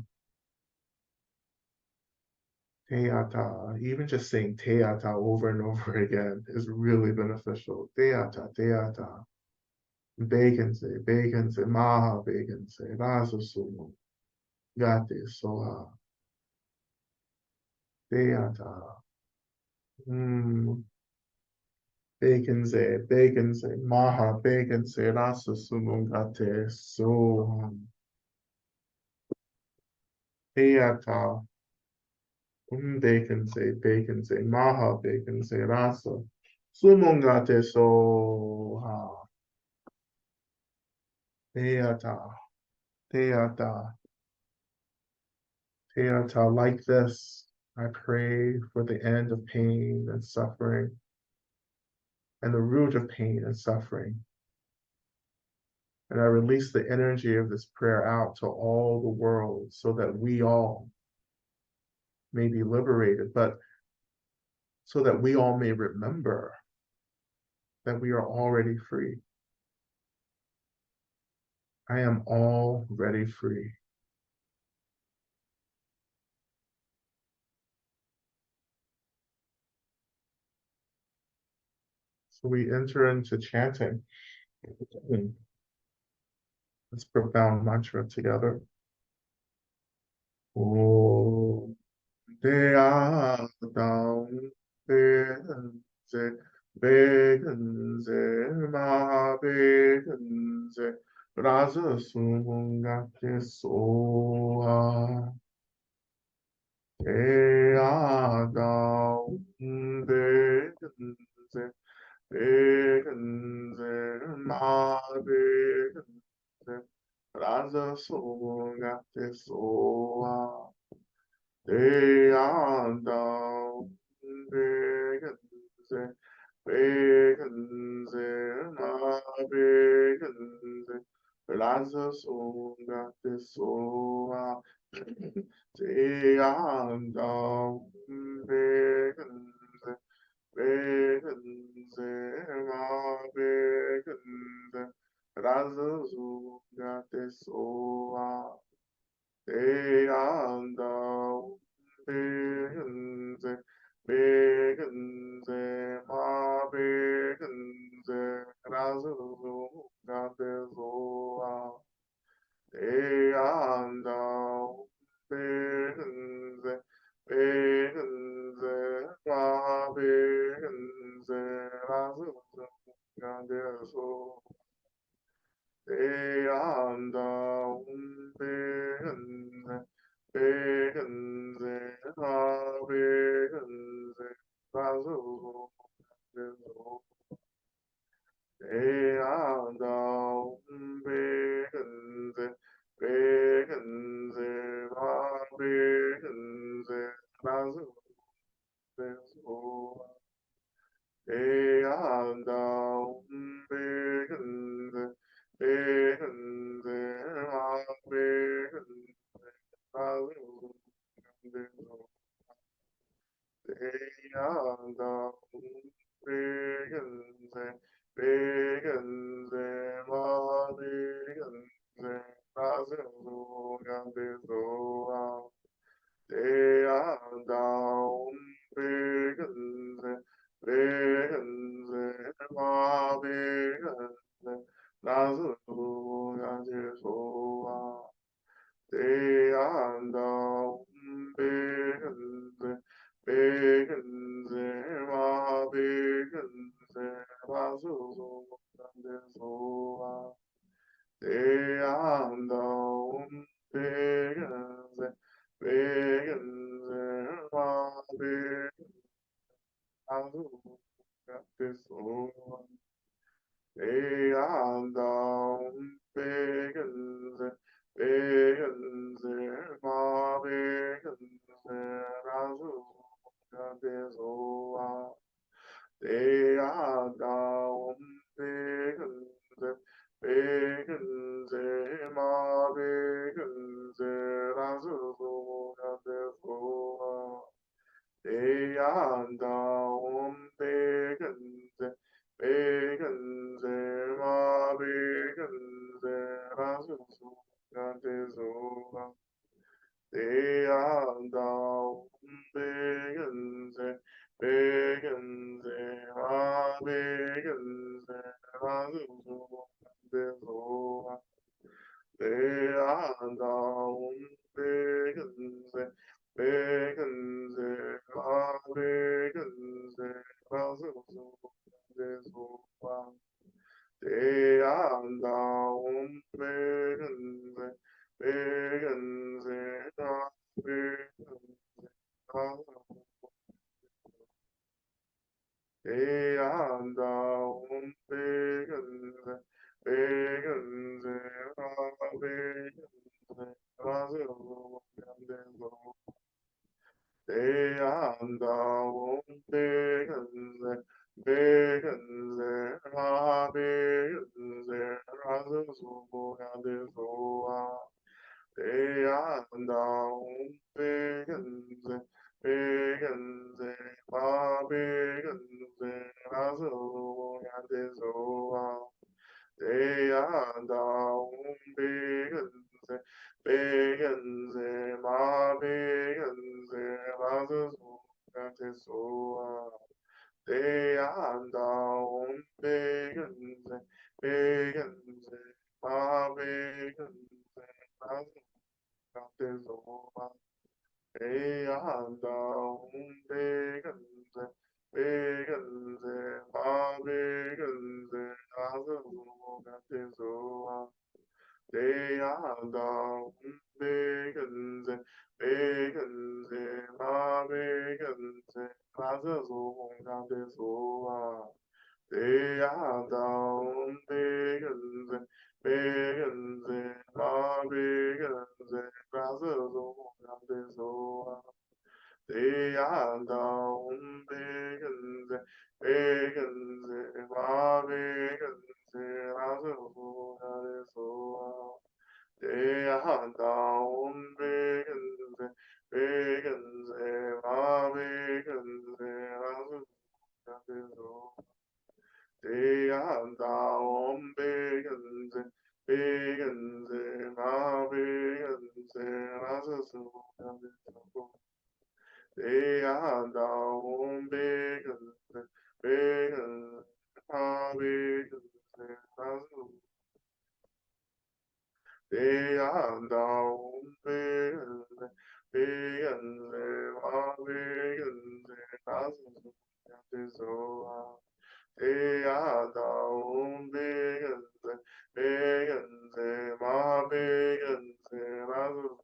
teata. Even just saying teata over and over again is really beneficial. Teata, teata. Bekense, bekense, maha bekense, rasu sumo, gate soha. Teata. Bekense, bekense, maha bekense, rasu sumo, gate soha. Teata. Bekense, bekense, maha bekense, rasu sumo, gate soha. Teata, teata, teata. Like this, I pray for the end of pain and suffering, and the root of pain and suffering. And I release the energy of this prayer out to all the world so that we all may be liberated, but so that we all may remember that we are already free. I am already free. So we enter into chanting this profound mantra together. Om Dea Dam Begenze Begenze Ma Begenze Raza Sumungate Soa Dea Dam Begenze Begenze Ma Begenze Raza Sumungate Soa Deyandam Begenze Begenze Ma Begenze Lazarus Ungate Soa Deyandam Begenze Begenze Ma Begenze Lazarus Ungate Soa Deyandam Begenze, Begenze, Ma Begenze, Razu Gade Zoa. Deyandam Begenze, Begenze, Ma Begenze, Razu Gade Zoa. Deyandam Begenze, Begenze, Ha Begenze, Razu Begenze, Deyandam Begenze, Begenze, Ha Begenze, Razu Begenze, Deyandam Begenze, Begenze, Ma Begenze, Razu Begenze, Deyandam Begenze, Begenze, Ma Begenze, Razu Begenze, Deyandam Begenze, Begenze, Ma Begenze, Razu Begenze, Deyandam Begenze, Begenze, Ma Begenze, Razu Begenze, Deyandam Begenze, Begenze, Ma Begenze, Razu Begenze, Deyandam Begenze, Begenze, Ma Begenze, Razu Begenze, Deyandam Begenze, Begenze, Ma Begenze, Razu Begenze, Deyandam Begenze, Begenze, Ma Begenze, Razu Begenze, Deyandam Begenze, Begenze, Ma Begenze, Razu Begenze, Deyandam Begenze, Begenze, Ma Begenze, Razu Begenze, Deyandam Begenze, Begenze, Ma Begenze, Razu Deyandam Begenze, Begenze, Ma Begenze, Razu Begenze, Deyandam Begenze, Begenze, Ma Begenze, Razu Begenze, Deyandam Begenze, 베근세 마베근세 나서야대소와 대야다옴 베근세 베근세 마베근세 나서야대소와 대야다옴 베근세 베근세 마베근세 나서야대소와 대야한다 홍대근세 배근세 마배근세 아스무가태소와 대야한다 홍대근세 배근세 마배근세 아스무가태소와 대야한다 홍대근세 배근세 마배근세 아스무가태소와 대야다옴 베근세 베근세 마베근세 라스무가레소와 대야다옴 베근세 베근세 마베근세 라스무가레소와 대야다옴 베근세 베근세 마베근세 라스무가레소와 대야다옴 베근세 베근세 하베근세 나수 대야다옴 베근세 베근세 하베근세 나수 야대소와 대야다옴 베근세 베근세 마베근세 나수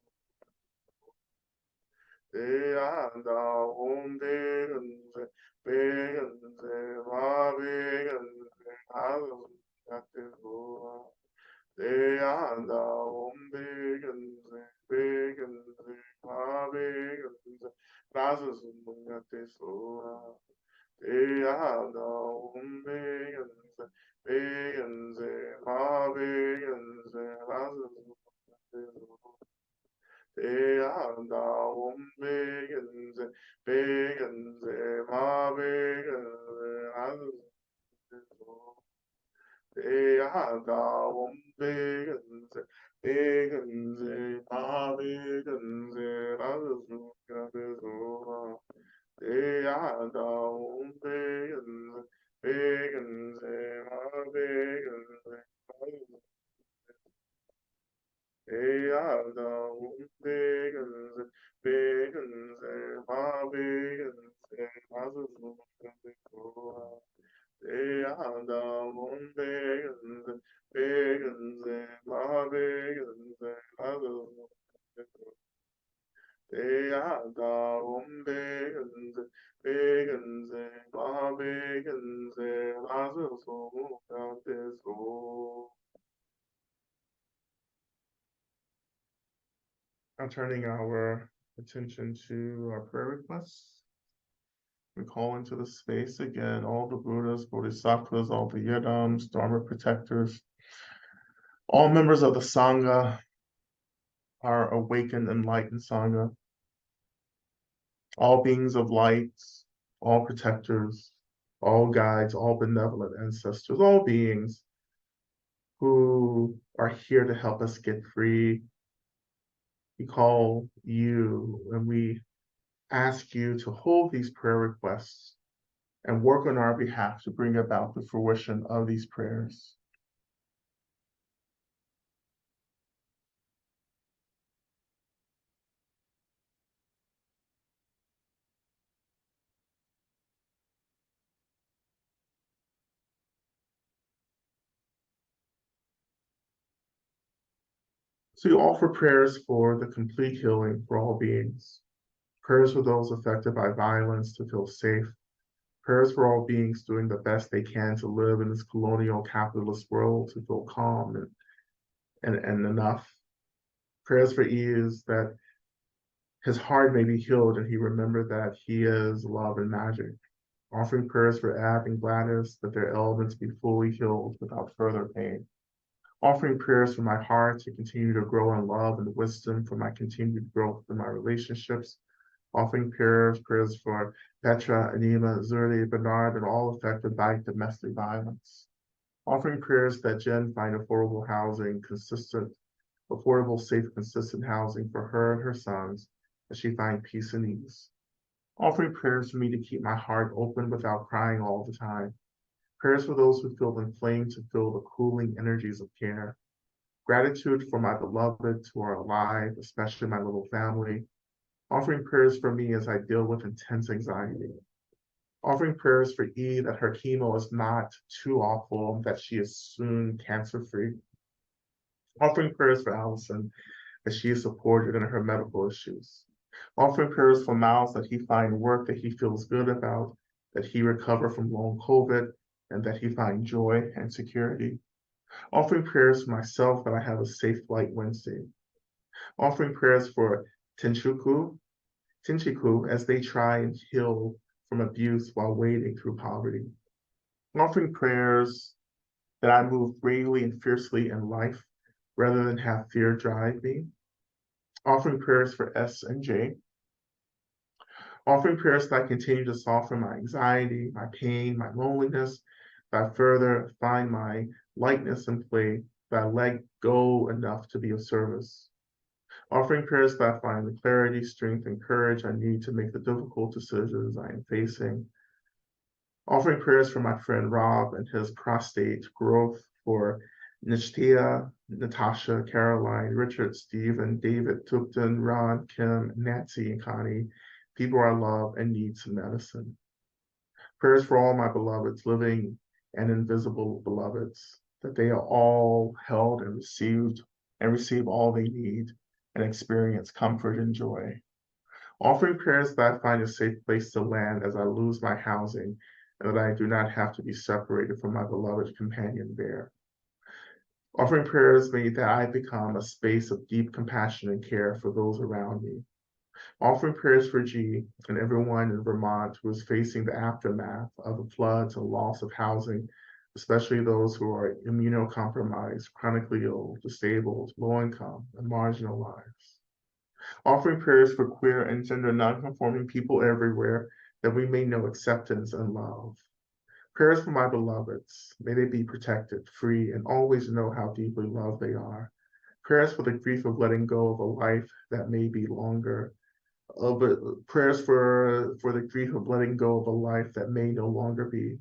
대야다옴 베근세 베근세 마베근세 아스야테소와 대야다옴 베근세 베근세 마베근세 나스스무야테소와 대야다옴 베근세 베근세 마베근세 나스스무야테소와 대야다옴 베근세 베근세 마베근세 아스소 대야다옴 베근세 베근세 마베근세 아스소야데소와 대야다옴 베근세 베근세 마베근세 대야다옴 베근세 베근세 마베근세 아스소야데소와 대야다옴 베근세 베근세 마베근세 아스소야데소와 대야다옴 베근세 베근세 마베근세 아스소야데소. Now turning our attention to our prayer requests. We call into the space again all the Buddhas, Bodhisattvas, all the Yidams, Dharma protectors, all members of the Sangha, our awakened, enlightened Sangha, all beings of light, all protectors, all guides, all benevolent ancestors, all beings who are here to help us get free. We call you and we ask you to hold these prayer requests and work on our behalf to bring about the fruition of these prayers. So you offer prayers for the complete healing for all beings, prayers for those affected by violence to feel safe, prayers for all beings doing the best they can to live in this colonial capitalist world to feel calm and enough. Prayers for ease that his heart may be healed and he remembered that he is love and magic. Offering prayers for Ab and Gladys that their ailments be fully healed without further pain. Offering prayers for my heart to continue to grow in love and wisdom, for my continued growth in my relationships, Offering prayers for Petra, Anima, Zuri, Bernard, and all affected by domestic violence. Offering prayers that Jen find affordable housing, affordable, safe, consistent housing for her and her sons, that she find peace and ease. Offering prayers for me to keep my heart open without crying all the time. Prayers for those who feel inflamed to feel the cooling energies of care. Gratitude for my beloved who are alive, especially my little family. Offering prayers for me as I deal with intense anxiety. Offering prayers for E that her chemo is not too awful, that she is soon cancer-free. Offering prayers for Allison that she is supported in her medical issues. Offering prayers for Miles that he find work that he feels good about, that he recover from long COVID, and that he find joy and security. Offering prayers for myself that I have a safe flight Wednesday. Offering prayers for Tinchiku as they try and heal from abuse while wading through poverty. Offering prayers that I move bravely and fiercely in life rather than have fear drive me. Offering prayers for S and J. Offering prayers that I continue to soften my anxiety, my pain, my loneliness, that I further find my lightness in play, that I let go enough to be of service. Offering prayers that I find the clarity, strength, and courage I need to make the difficult decisions I am facing. Offering prayers for my friend Rob and his prostate growth, for Nishtia, Natasha, Caroline, Richard, Stephen, David, Tupton, Ron, Kim, Nancy, and Connie, people I love and need some medicine. Prayers for all my beloveds, living and invisible beloveds, that they are all held and receive all they need and experience comfort and joy. Offering prayers that I find a safe place to land as I lose my housing and that I do not have to be separated from my beloved companion bear. Offering prayers that I become a space of deep compassion and care for those around me. Offering prayers for G and everyone in Vermont who is facing the aftermath of the floods and loss of housing, especially those who are immunocompromised, chronically ill, disabled, low income, and marginalized. Offering prayers for queer and gender nonconforming people everywhere, that we may know acceptance and love. Prayers for my beloveds, may they be protected, free, and always know how deeply loved they are. Prayers for the grief of letting go of a life that may be longer. But prayers for the grief of letting go of a life that may no longer be.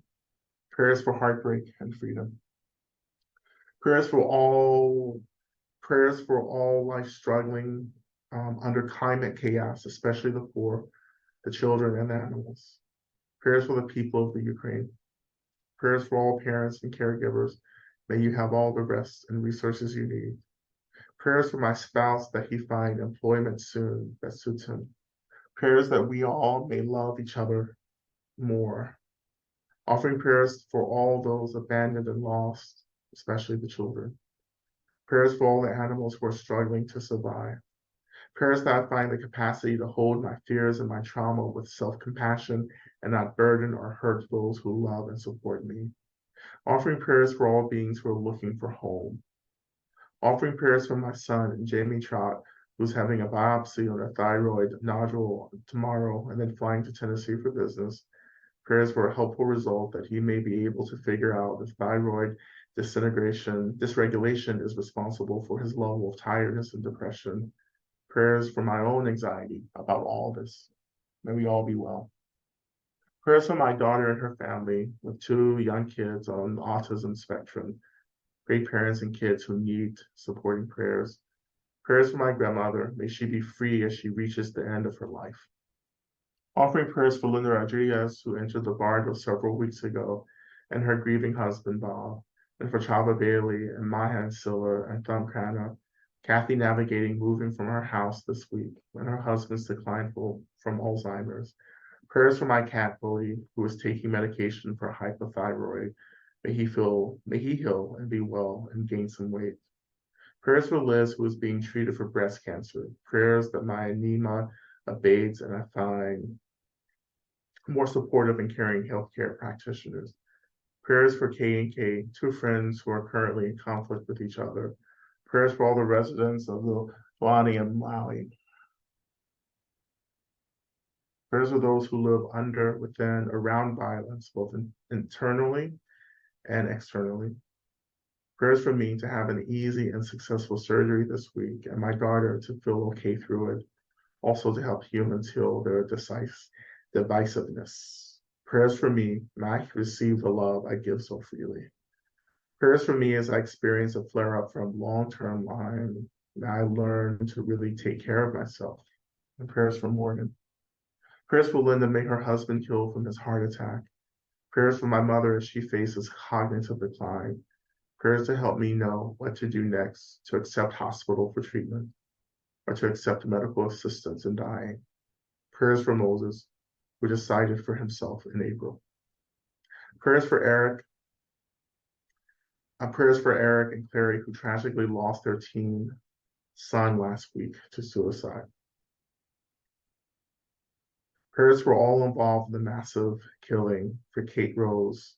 Prayers for heartbreak and freedom. Prayers for all life struggling under climate chaos, especially the poor, the children, and the animals. Prayers for the people of the Ukraine. Prayers for all parents and caregivers. May you have all the rest and resources you need. Prayers for my spouse that he find employment soon that suits him. Prayers that we all may love each other more. Offering prayers for all those abandoned and lost, especially the children. Prayers for all the animals who are struggling to survive. Prayers that I find the capacity to hold my fears and my trauma with self-compassion and not burden or hurt those who love and support me. Offering prayers for all beings who are looking for home. Offering prayers for my son, Jamie Trott, who's having a biopsy on a thyroid nodule tomorrow and then flying to Tennessee for business. Prayers for a helpful result that he may be able to figure out if thyroid dysregulation is responsible for his level of tiredness and depression. Prayers for my own anxiety about all this. May we all be well. Prayers for my daughter and her family with 2 young kids on the autism spectrum. Great parents and kids who need supporting prayers. Prayers for my grandmother. May she be free as she reaches the end of her life. Offering prayers for Linda Rodriguez, who entered the bardo several weeks ago, and her grieving husband, Bob, and for Chava Bailey and Mahan Siller and Thumb Krana, Kathy navigating moving from her house this week when her husband's declined from Alzheimer's. Prayers for my cat, Bodie, who is taking medication for hypothyroid. May he heal and be well and gain some weight. Prayers for Liz, who is being treated for breast cancer. Prayers that my anemia abates and I find more supportive and caring healthcare practitioners. Prayers for Kay and Kay, 2 friends who are currently in conflict with each other. Prayers for all the residents of the Wani and Maui. Prayers for those who live under, within, around violence, both internally and externally. Prayers for me to have an easy and successful surgery this week and my daughter to feel okay through it. Also to help humans heal their divisiveness. Prayers for me, may I receive the love I give so freely. Prayers for me as I experience a flare-up from long-term Lyme. May I learn to really take care of myself. And prayers for Morgan. Prayers for Linda, may her husband heal from his heart attack. Prayers for my mother as she faces cognitive decline. Prayers to help me know what to do next, to accept hospital for treatment, or to accept medical assistance in dying. Prayers for Moses, who decided for himself in April. Prayers for Eric. Prayers for Eric and Clary, who tragically lost their teen son last week to suicide. Prayers for all involved in the massive killing, for Kate Rose,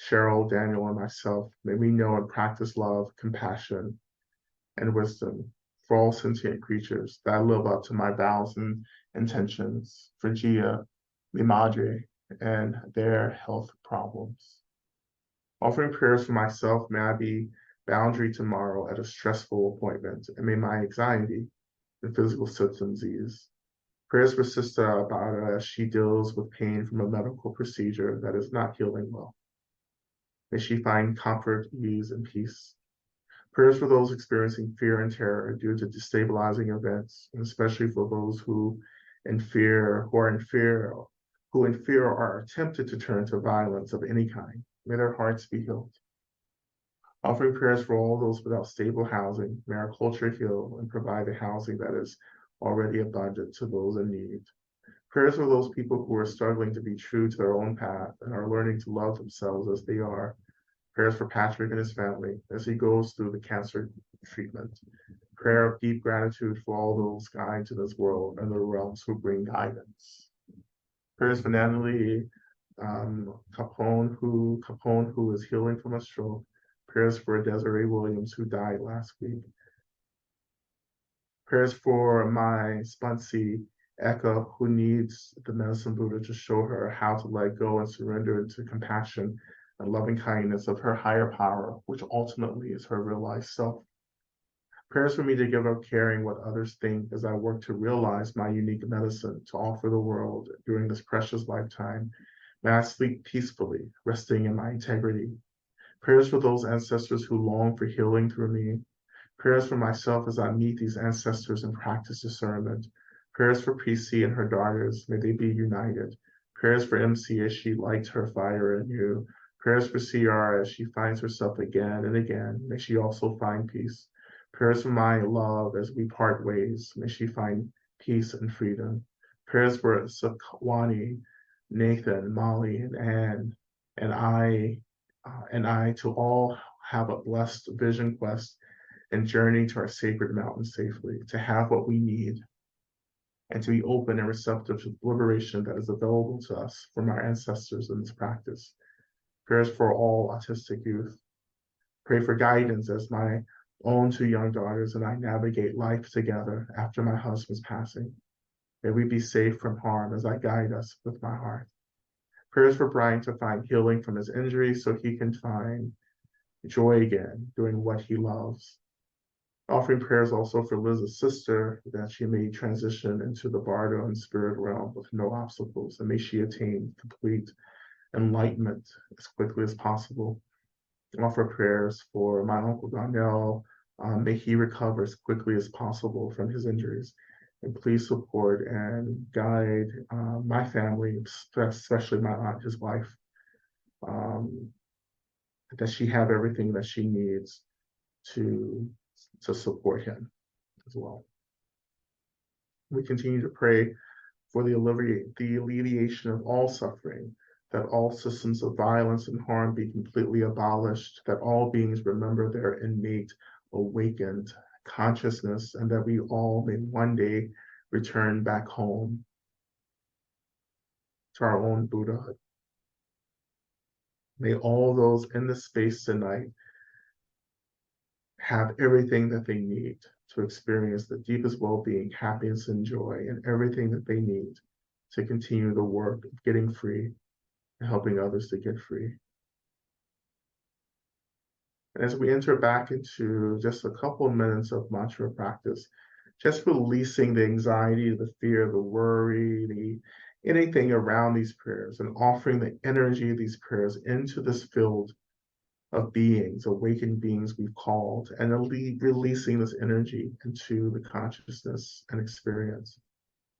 Cheryl, Daniel, and myself. May we know and practice love, compassion, and wisdom for all sentient creatures, that I live up to my vows and intentions for Gia, Mi Madre, and their health problems. Offering prayers for myself, may I be boundary tomorrow at a stressful appointment, and may my anxiety and physical symptoms ease. Prayers for Sister Abada as she deals with pain from a medical procedure that is not healing well. May she find comfort, ease, and peace. Prayers for those experiencing fear and terror due to destabilizing events, and especially for those who in fear are tempted to turn to violence of any kind. May their hearts be healed. Offering prayers for all those without stable housing. May our culture heal and provide the housing that is already abundant to those in need. Prayers for those people who are struggling to be true to their own path and are learning to love themselves as they are. Prayers for Patrick and his family as he goes through the cancer treatment. Prayer of deep gratitude for all those guides in this world and the realms who bring guidance. Prayers for Natalie Capone, who is healing from a stroke. Prayers for Desiree Williams, who died last week. Prayers for my Spunsy Eka, who needs the medicine Buddha to show her how to let go and surrender into compassion and loving kindness of her higher power, which ultimately is her realized self. Prayers for me to give up caring what others think as I work to realize my unique medicine to offer the world during this precious lifetime. May I sleep peacefully, resting in my integrity. Prayers for those ancestors who long for healing through me. Prayers for myself as I meet these ancestors and practice discernment. Prayers for PC and her daughters, may they be united. Prayers for MC as she lights her fire anew. Prayers for CR as she finds herself again and again. May she also find peace. Prayers for my love as we part ways. May she find peace and freedom. Prayers for Sakwani, Nathan, Molly, and Anne, and I to all have a blessed vision quest and journey to our sacred mountain safely, to have what we need, and to be open and receptive to the liberation that is available to us from our ancestors in this practice. Prayers for all autistic youth. Pray for guidance as my own two young daughters and I navigate life together after my husband's passing. May we be safe from harm as I guide us with my heart. Prayers for Brian to find healing from his injuries so he can find joy again doing what he loves. Offering prayers also for Liz's sister that she may transition into the bardo and spirit realm with no obstacles, and may she attain complete enlightenment as quickly as possible. Offer prayers for my uncle Donnell. May he recover as quickly as possible from his injuries. And please support and guide my family, especially my aunt, his wife, that she have everything that she needs to support him as well. We continue to pray for the alleviation of all suffering, that all systems of violence and harm be completely abolished, that all beings remember their innate awakened consciousness, and that we all may one day return back home to our own Buddhahood. May all those in this space tonight have everything that they need to experience the deepest well-being, happiness, and joy, and everything that they need to continue the work of getting free and helping others to get free. And as we enter back into just a couple of minutes of mantra practice, just releasing the anxiety, the fear, the worry, anything around these prayers, and offering the energy of these prayers into this field of beings, awakened beings we've called, and releasing this energy into the consciousness and experience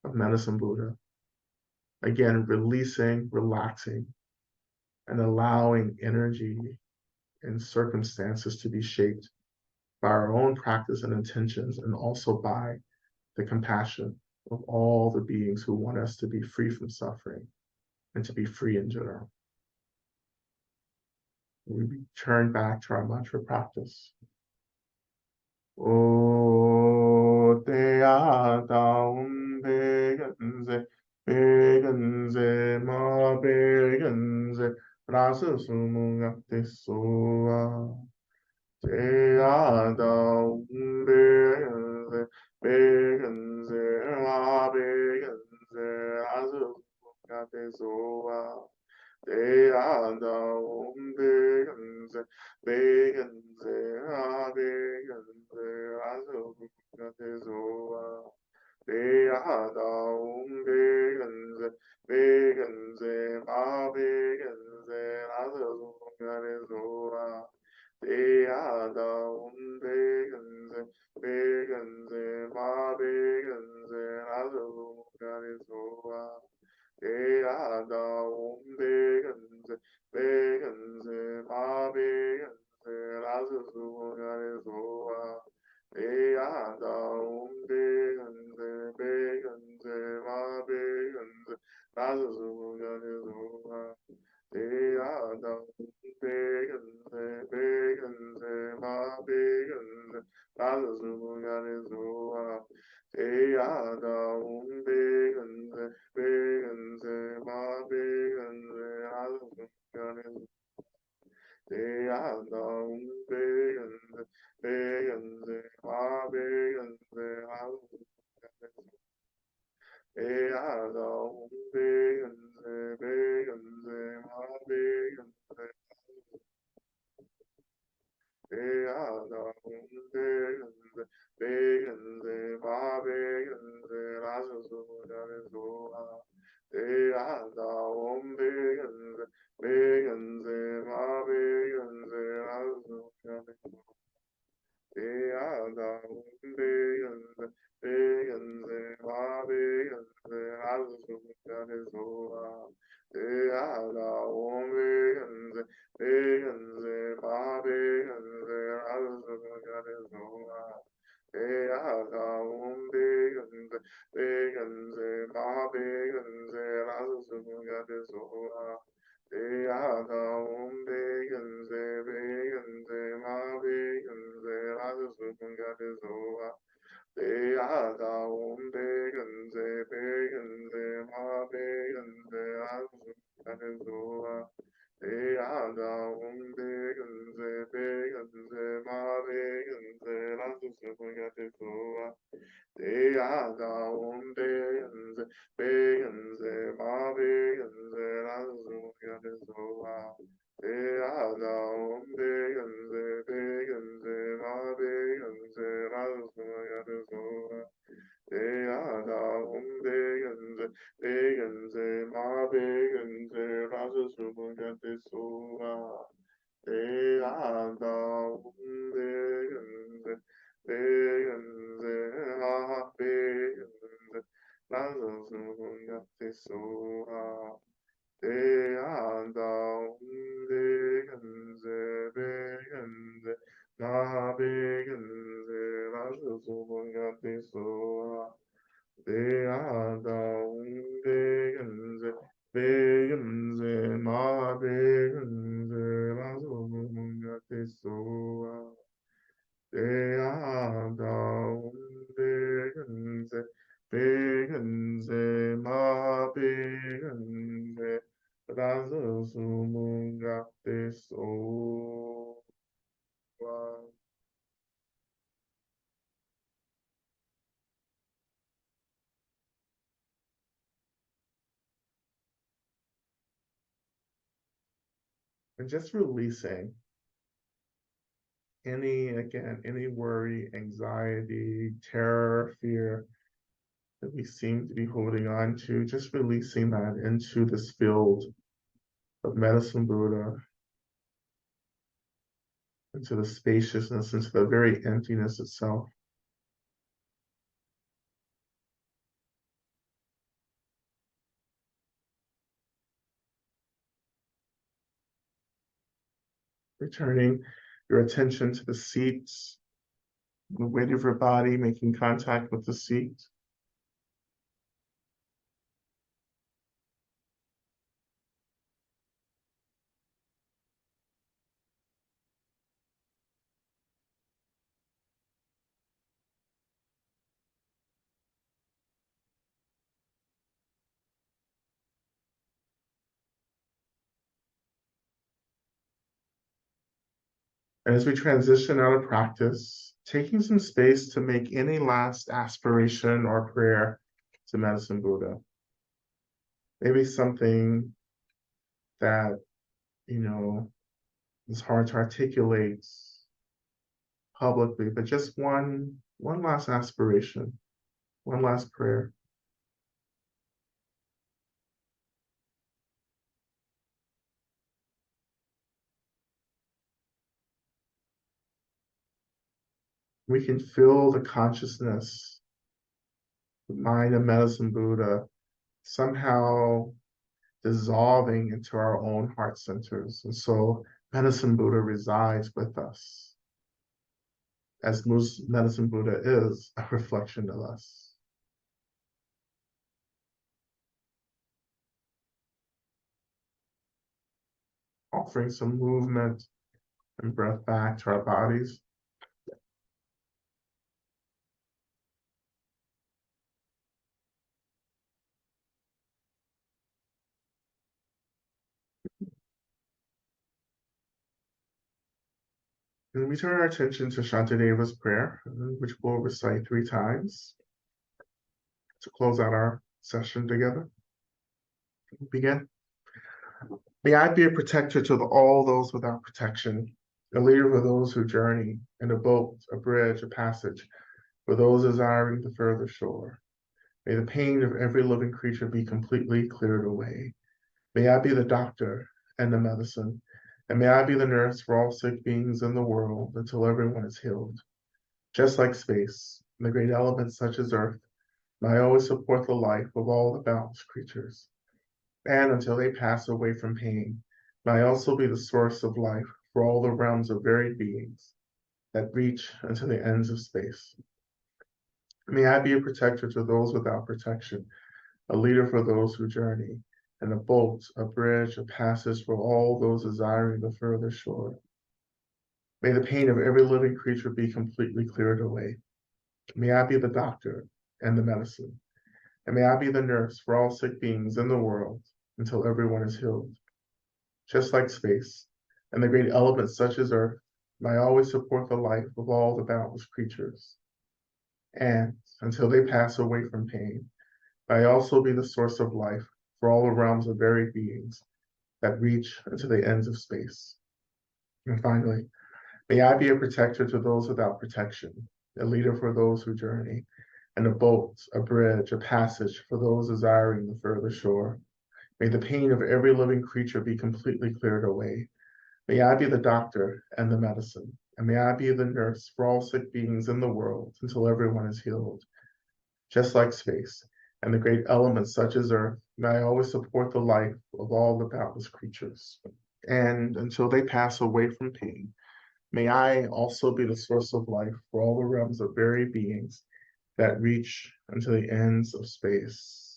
of Medicine Buddha. Again, releasing, relaxing, and allowing energy and circumstances to be shaped by our own practice and intentions, and also by the compassion of all the beings who want us to be free from suffering and to be free in general. We return back to our mantra practice. O te ata begenze, begenze, ma begenze, rasa sumunga te soa. Te ata begenze, begenze, ma begenze, rasa sumunga te soa. Te ata begenze, begenze, ma begenze, rasa sumunga te soa. Te ata begenze, begenze, ma begenze, rasa sumunga te soa. Te ata begenze, begenze, ma begenze, rasa sumunga te soa. Te ata begenze, begenze, ma begenze, rasa sumunga te soa. Te ata begenze, begenze, ma begenze, rasa sumunga te soa. Te ata begenze, begenze, ma begenze, rasa sumunga te soa. Te ata begenze, begenze, ma begenze, rasa sumunga te soa. Te ata begenze, begenze, ma begenze, rasa sumunga te soa. Te ata begenze, begenze, ma begenze, te ata begenze, begenze, ma begenze, rasa sumunga te soa. Te ata begenze, begenze, ma begenze, rasa sumunga te soa. Te ata begenze, begenze, ma begenze, rasa sumunga te soa. Te ata begenze, begenze, ma begenze, rasa sumunga te soa. Te ata begenze, begenze, ma begenze, rasa sumunga te soa. Te ata begenze, begenze, ma begenze, rasa sumunga te soa. Te ata begenze, begenze, ma begenze, rasa sumunga te soa. Te ata begenze, begenze, ma begenze, rasa sumunga te soa. Te ata begenze, begenze, ma begenze, rasa sumunga te soa. Te ata begenze, begenze, ma begenze, rasa sumunga te soa. Te ata begenze, begenze, ma begenze, rasa sumunga te soa. Te ata begenze, begenze, ma begenze, rasa sumunga te soa. Te ata begenze, begenze, ma begenze, rasa sumunga te soa. Te ata begenze, begenze, ma begenze, rasa sumunga te soa. Te ata begenze, begenze, ma begenze, rasa sumunga te soa. And just releasing any worry, anxiety, terror, fear that we seem to be holding on to, just releasing that into this field of Medicine Buddha, into the spaciousness, into the very emptiness itself. Returning your attention to the seats, the weight of your body making contact with the seat. And as we transition out of practice, taking some space to make any last aspiration or prayer to Medicine Buddha. Maybe something that, is hard to articulate publicly, but just one last aspiration, one last prayer. We can feel the consciousness, the mind of Medicine Buddha somehow dissolving into our own heart centers. And so Medicine Buddha resides with us, as Medicine Buddha is a reflection of us. Offering some movement and breath back to our bodies. And we turn our attention to Shantadeva's prayer, which we'll recite 3 times to close out our session together. We'll begin. May I be a protector to all those without protection, a leader for those who journey, and a boat, a bridge, a passage for those desiring the further shore. May the pain of every living creature be completely cleared away. May I be the doctor and the medicine, and may I be the nurse for all sick beings in the world until everyone is healed. Just like space, the great elements such as earth, may I always support the life of all the boundless creatures. And until they pass away from pain, may I also be the source of life for all the realms of varied beings that reach into the ends of space. May I be a protector to those without protection, a leader for those who journey, and a boat, a bridge, a passage for all those desiring the further shore. May the pain of every living creature be completely cleared away. May I be the doctor and the medicine, and may I be the nurse for all sick beings in the world until everyone is healed. Just like space and the great elements such as earth, may I always support the life of all the boundless creatures. And until they pass away from pain, may I also be the source of life for all the realms of varied beings that reach into the ends of space. And finally, may I be a protector to those without protection, a leader for those who journey, and a boat, a bridge, a passage for those desiring the further shore. May the pain of every living creature be completely cleared away. May I be the doctor and the medicine, and may I be the nurse for all sick beings in the world until everyone is healed. Just like space and the great elements such as earth, may I always support the life of all the boundless creatures. And until they pass away from pain, may I also be the source of life for all the realms of varied beings that reach into the ends of space.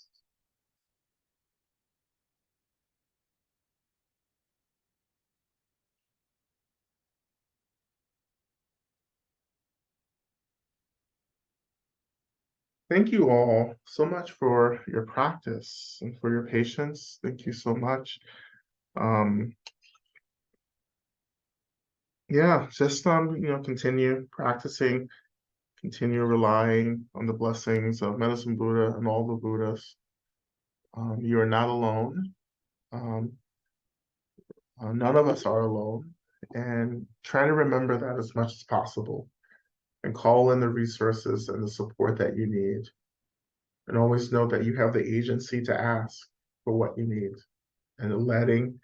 Thank you all so much for your practice and for your patience. Thank you so much. Yeah, just continue practicing, continue relying on the blessings of Medicine Buddha and all the Buddhas. You are not alone. None of us are alone, and try to remember that as much as possible and call in the resources and the support that you need. And always know that you have the agency to ask for what you need, and letting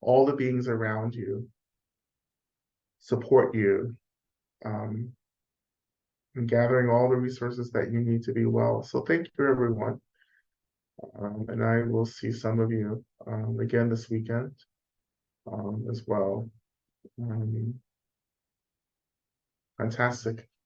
all the beings around you support you, and gathering all the resources that you need to be well. So thank you, everyone. And I will see some of you again this weekend as well. Fantastic.